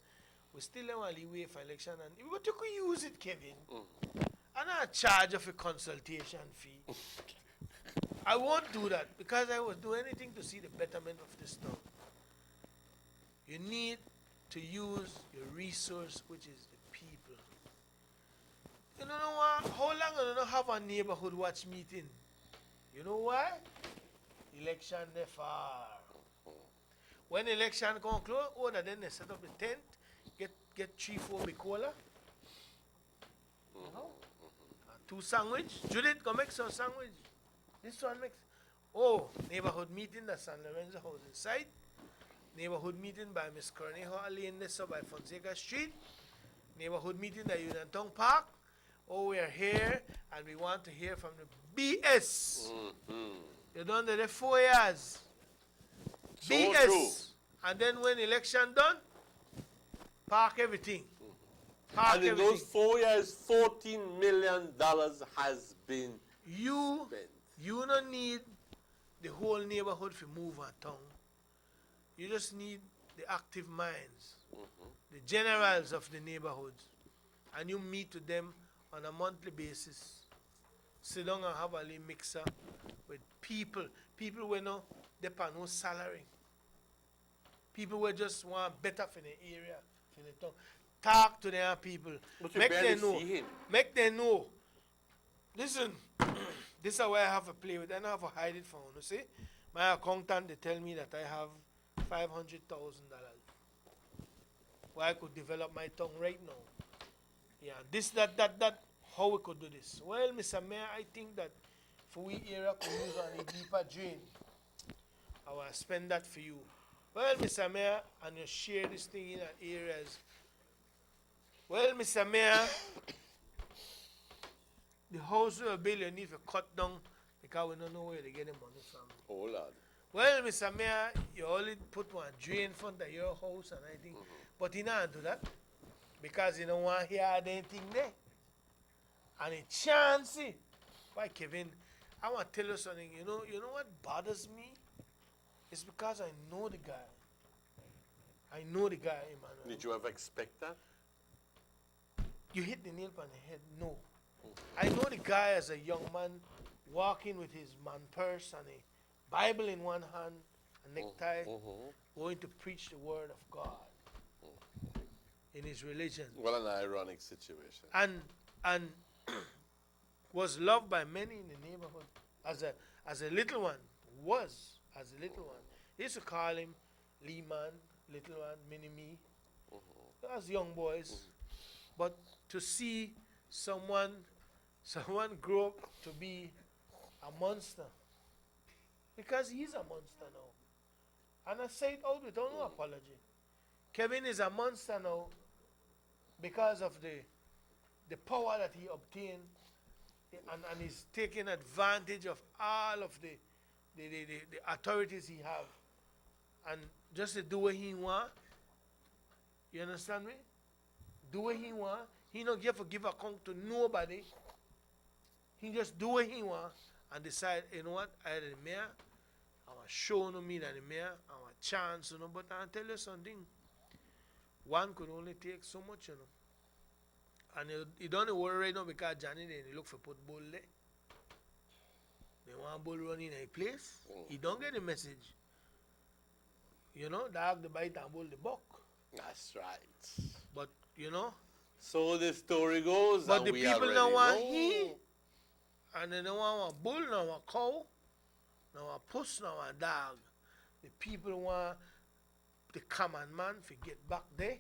we still have a leeway for election. But you could use it, Kevin. I'm not charge of a consultation fee. I won't do that because I will do anything to see the betterment of this tongue. You need to use your resource, which is the people. You know what? How long do you not have a neighborhood watch meeting? You know why? Election they far. When election come close, then they set up the tent, get 3-4 bicola, and 2 sandwich. Judith, go make some sandwich. This one makes. Oh, neighborhood meeting at San Lorenzo House inside. Neighborhood meeting by Miss Cornejo Lane, this by Fonseca Street. Neighborhood meeting at Union Town Park. Oh, we are here and we want to hear from the BS. You done the 4 years. So BS. true. And then when election done, park everything. Park And in everything. those 4 years, $14 million has been spent. You don't need the whole neighborhood to move our town. You just need the active minds, the generals of the neighborhoods, and you meet with them on a monthly basis. Sit down and have a little mixer with people. People who no depend no salary. People who just want better for the area, for the town. Talk to their people. But you Make barely them know. see him. Make them know. Listen, this is where I have to play with. I don't have to hide it from you. See, my accountant they tell me that I have $500,000. Where I could develop my tongue right now. Yeah, this, that, how we could do this. Well, Mr. Mayor, I think that for we area could use on a deeper drain. I will spend that for you. Well, Mr. Mayor, and you share this thing in areas. Well, Mr. Mayor, the house will build you need to cut down because we don't know where they get the money from. Oh, Lord. Well, Mr. Mayor, you only put one drain in front of your house and everything. But he don't do that because he don't want to hear anything there. And a chance. Why, Kevin, I want to tell you something. You know what bothers me? It's because I know the guy. I know the guy, Emmanuel. Did you ever expect that? You hit the nail on the head. No. I know the guy as a young man walking with his man purse and a Bible in one hand, a necktie, going to preach the word of God in his religion. What an ironic situation. And was loved by many in the neighborhood as a little one. As a little one. They used to call him Lee-Man, Little One, Mini-Me. As young boys. But to see someone grow up to be a monster. Because he's a monster now. And I say it out without no apology. Kevin is a monster now because of the power that he obtained and he's taking advantage of all of the authorities he have. And just to do what he want. You understand me? Do what he want. He don't give account to nobody. He just do what he want and decide, you know what, I the mayor, I want to show no me that the mayor, I want a chance, you know, but I'll tell you something. One could only take so much, you know. And you don't worry right now because Johnny they look for put bull there. They want bull running in a place. He don't get the message. You know, dog the bite and bull the buck. That's right. But, you know. So the story goes. But and the we people already don't want know. he. And they don't want a bull, no a cow, no a puss, no a dog. The people want the common man to get back there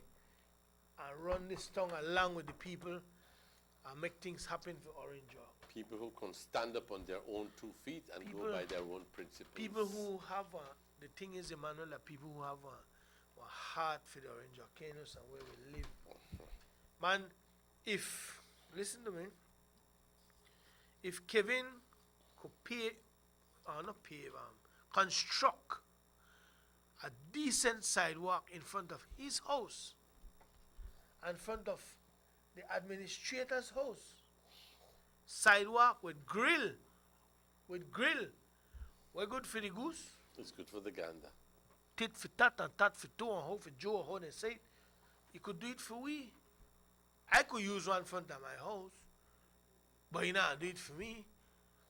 and run this town along with the people and make things happen for Orange Walk. People who can stand up on their own 2 feet and go by their own principles. People who have the thing is, Emmanuel, that people who have a heart for the Orange Volcanoes and where we live. Man, listen to me, if Kevin could construct a decent sidewalk in front of his house, in front of the administrator's house. Sidewalk with grill. We're good for the goose. It's good for the gander. Tit for tat and tat for two and how for Joe or how they say it. You could do it for we. I could use one front of my house, but you know, do it for me.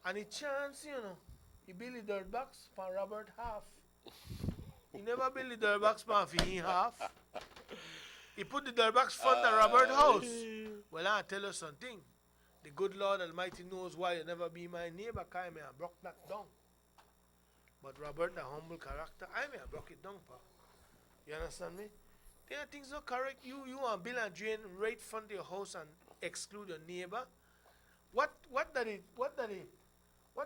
And the chance, you know, he build the dirt box for Robert half. He never build the dirt box for him half. He put the dirt box front of Robert's house. Well, I'll tell you something. The good Lord Almighty knows why you never be my neighbor, because I may have broke that down. But Robert, the humble character, I may have broke it down, pa. You understand me? There are things not correct. You want to build a drain right front of your house and exclude your neighbor. What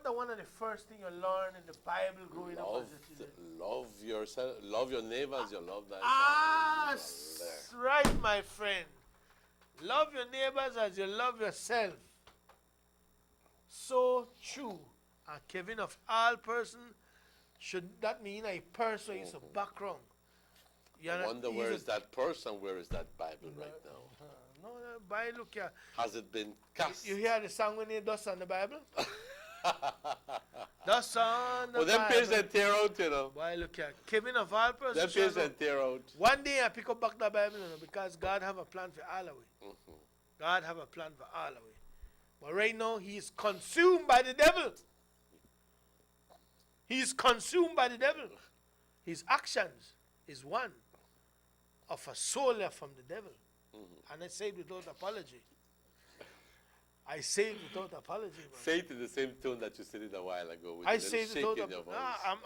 the one of the first thing you learn in the Bible growing up as a children? Love yourself, love your neighbors, you love that. Right, my friend. Love your neighbors as you love yourself. So true. And Kevin, of all person, should that mean a person is a background? I wonder where is that person, where is that Bible right now? No, Bible, look here. Has it been cast? You hear the song when they dust on the Bible? Dust on the Bible. Well, them page and tear out, you know. Boy, look here. Kevin, of all persons. Them page and tear out. One day I pick up back the Bible, you know, because God have a plan for all of it. God have a plan for all of it. But right now, he is consumed by the devil. He is consumed by the devil. His actions is one of a soldier from the devil. And I say it without apology. I say it without apology. Man. Say it in the same tone that you said it a while ago. With I say it without apology.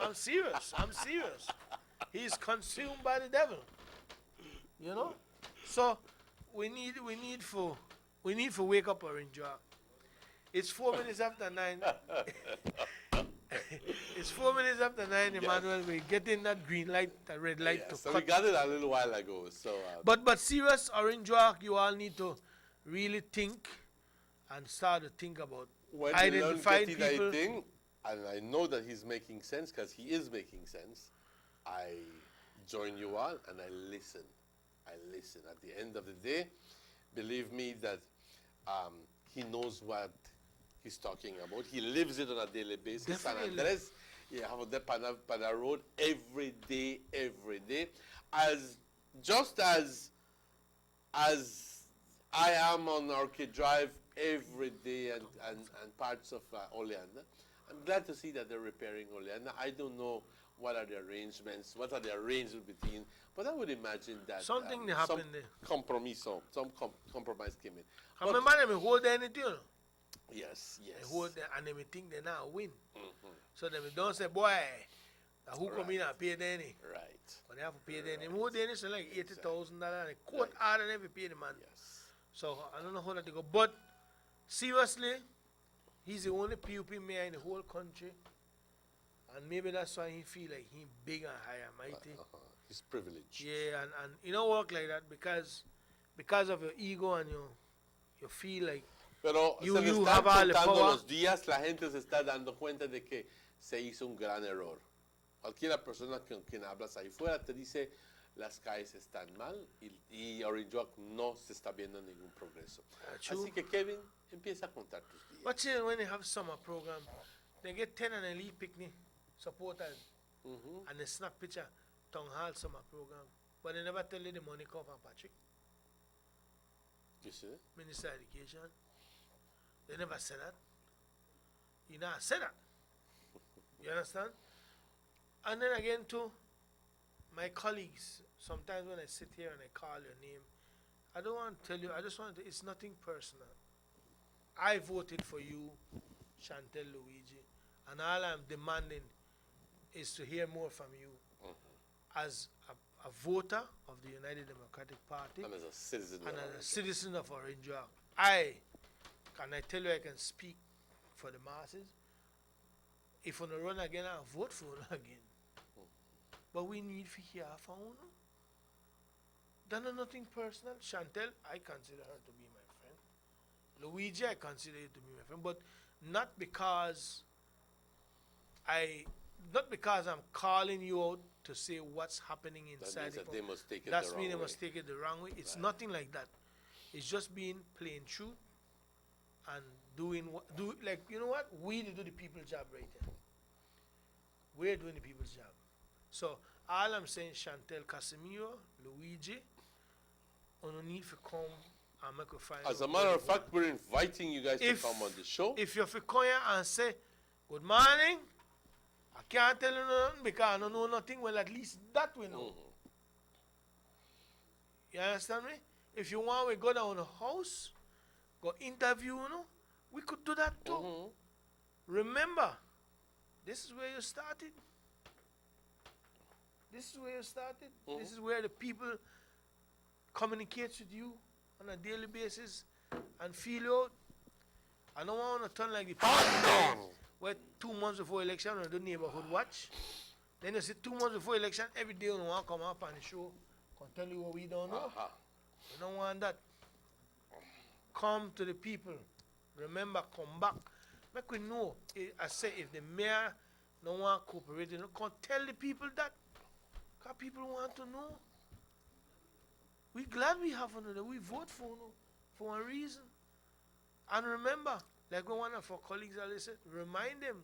I'm serious. I'm serious. He is consumed by the devil. You know? So we need to wake up or enjoy. It's 4 minutes after 9. It's 4 minutes after 9, Emmanuel. We're getting that green light, that red light to so cut. we got it a little while ago. So, but serious, Orange Walk, you all need to really think and start to think about when identifying people. Thing, and I know that he's making sense because he is making sense. I join you all and I listen. At the end of the day, believe me that he knows what he's talking about. He lives it on a daily basis. Definitely. San Andres, you have the Pana Road every day. Just as I am on Orchid Drive every day and parts of Oleander. I'm glad to see that they're repairing Oleander. I don't know what are the arrangements between, but I would imagine that something happened there. Some compromise came in. I remember them hold anything, you know? Yes. They hold them and they think they now win. So they don't say, boy, who come in and pay the any? Right. But they have to pay the any. Who the any is like $80,000 and the court order never pay the man. Yes. So I don't know how that they go. But seriously, he's the only PUP mayor in the whole country. And maybe that's why he feel like he's big and high and mighty. He's privileged. Yeah, and you don't work like that because of your ego and you feel like Pero you se le están have all the contando power. los días, la gente se está dando cuenta de que se hizo un gran error. Cualquiera persona con quien hablas ahí fuera te dice las calles están mal y Orange Walk no se está viendo ningún progreso. Así que Kevin, empieza a contar tus días. But you know, when they have summer program, they get 10 and elite picnic supporters and they snap picture town hall summer program. But they never tell you the money come from Patrick. You see that? Minister of Education. They never said that. You know, I said that. You understand? And then again, too, my colleagues, sometimes when I sit here and I call your name, I don't want to tell you, I just want to, it's nothing personal. I voted for you, Chantel Luigi, and all I'm demanding is to hear more from you as a voter of the United Democratic Party and as a citizen of Orange Walk. Can I tell you I can speak for the masses? If I run again, I'll vote for you again. But we need to hear from you. That's nothing personal. Chantel, I consider her to be my friend. Luigi, I consider you to be my friend. But not because not because I'm calling you out to say what's happening inside means that they must take it that's the mean wrong they must way. take it the wrong way. It's nothing like that. It's just being plain truth and doing like, you know what? We do the people's job right here. We're doing the people's job. So all I'm saying, Chantel Casimiro, Luigi, on no need to come and make a find. As a matter of fact, we're inviting you guys to come on the show. If you're for come here and say, good morning, I can't tell you nothing because I don't know nothing, well, at least that we know. You understand me? If you want, we go down the house, go interview, you know, we could do that too. Remember, this is where you started. This is where you started. This is where the people communicate with you on a daily basis and feel you out. I don't want to turn like the people where 2 months before election we do neighborhood watch. Then you see 2 months before election, every day we want to come up on the show, can tell you what we don't know. We don't want that. Come to the people. Remember, come back. Make we know. I say if the mayor don't want to cooperate, you know, can tell the people that. Because people want to know. We glad we have another. We vote for no, for a reason. And remember, like one of our colleagues always said, remind them,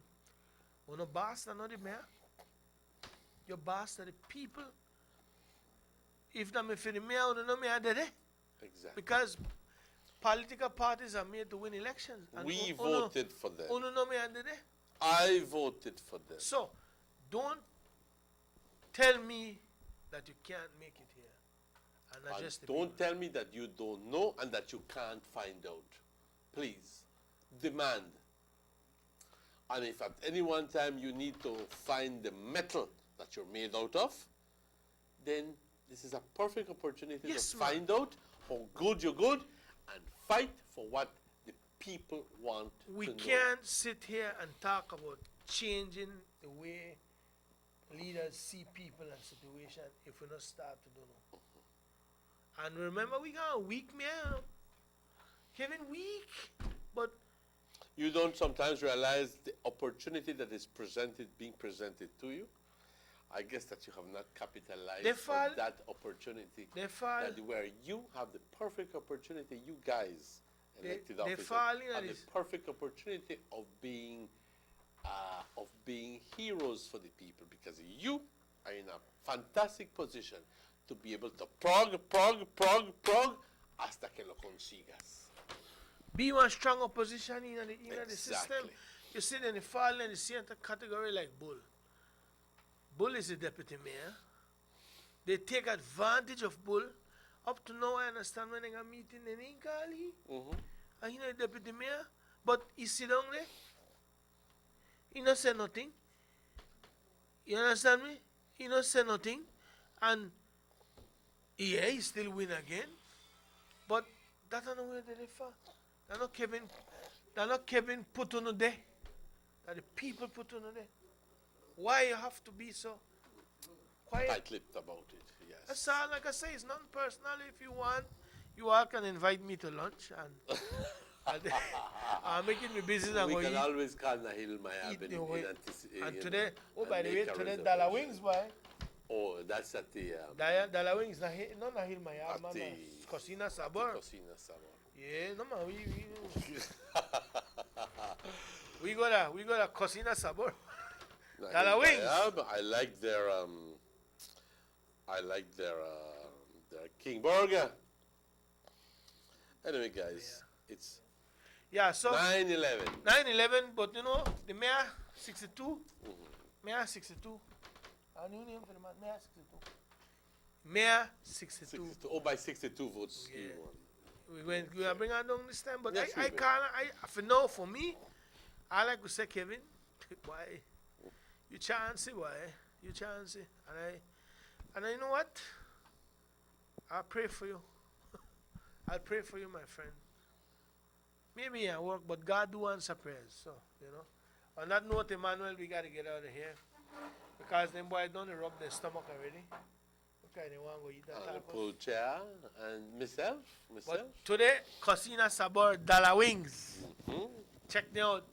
we're no boss, not the mayor. Your boss are the people. If them for the mayor, we don't know mayor there. Exactly. Because political parties are made to win elections. And We voted for them. No mayor there. I voted for them. So, don't tell me that you can't make it here. And And just the don't tell me that you don't know and that you can't find out. Please, demand. And if at any one time you need to find the metal that you're made out of, then this is a perfect opportunity to find out how good you're good and fight for what the people want We to know. can't sit here and talk about changing the way leaders see people and situation if we not start to do no. And remember, we got a weak man. Kevin weak, but You don't sometimes realize the opportunity that is being presented to you. I guess that you have not capitalized on that opportunity. That where you have the perfect opportunity, you guys, elected officers, have the perfect opportunity of being heroes for the people, because you are in a fantastic position to be able to prog hasta que lo consigas. be one strong opposition in the system. You see, then they fall in the same category like Bull. Bull is the deputy mayor. They take advantage of Bull. Up to now, I understand when they got meeting, they didn't call him. And he the deputy mayor. But he sit down there. He not say nothing. You understand me? He not say nothing. And yeah, he still win again. But that's not where they for. They're not Kevin put on there. That the people put on there. Why you have to be so quiet? Tight-lipped about it, yes. That's all. Like I say, it's not personal. If you want, you all can invite me to lunch and I'm making me business. We can always call Nahil Mayab and today, oh, by the way, today Dollar Wings, boy. Oh, that's at the... Dollar Wings, not Nahil Mayab, man. Cocina Sabor. Cocina Sabor. Yeah, no, man, we got a Cocina Sabor. Dollar Wings. I like their King Burger. Anyway, guys, it's so 9/11. 9/11, but you know, the mayor 62. Mayor 62. A new name for the man, Mayor 62. Mayor 62. Oh, by 62 votes. Yeah. We are bringing down this time, but yes, I can't. For now, for me, I like to say, Kevin, why you chance it, why you chance it, and you know what? I pray for you. I'll pray for you, my friend. Maybe I work, but God do answer prayers. So you know. On that note, Emmanuel, we gotta get out of here because them boys don't rub their stomach already. Okay, they want to go eat that Paul Chair and myself. But today, Cocina Sabor Dollar Wings. Check me out.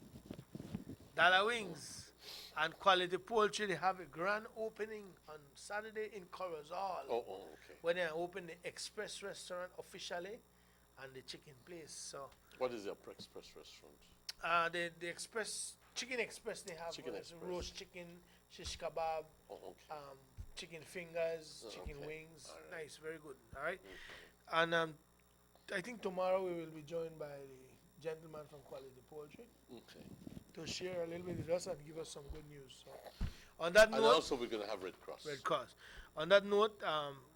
Dollar Wings. And Quality Poultry, they have a grand opening on Saturday in Corozal. Okay. When they open the Express restaurant officially and the chicken place. So What is the Express restaurant? the Express, Chicken Express, they have Chicken Express. roast chicken, shish kebab, Okay. chicken fingers, chicken Okay. wings. All right. Nice, very good. All right. And I think tomorrow we will be joined by the gentleman from Quality Poultry Okay. to share a little bit with us and give us some good news. So, on that And note, also we're going to have Red Cross. Red Cross. On that note,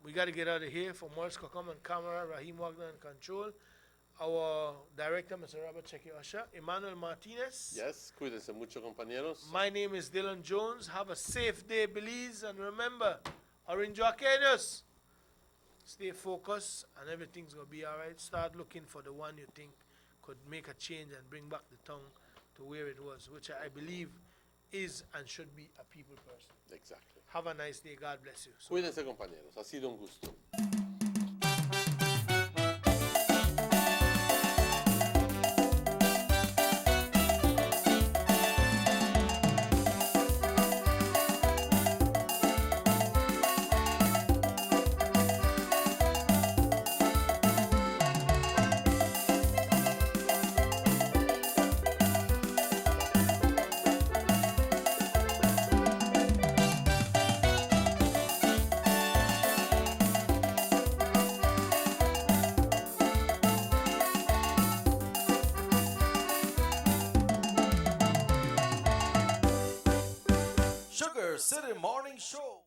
we got to get out of here. For Morris Kokam and camera, Raheem Wagner and control, our director, Mr. Robert Checky Usher, Emmanuel Martinez. Yes, cuídense mucho, compañeros. My name is Dylan Jones. Have a safe day, Belize, and remember, Orange Arcadius. Stay focused, and everything's gonna be all right. Start looking for the one you think could make a change and bring back the town to where it was, which I believe is and should be a people person. Exactly. Have a nice day. God bless you. Cuídense, compañeros. Ha sido un gusto. Sugar City Morning Show.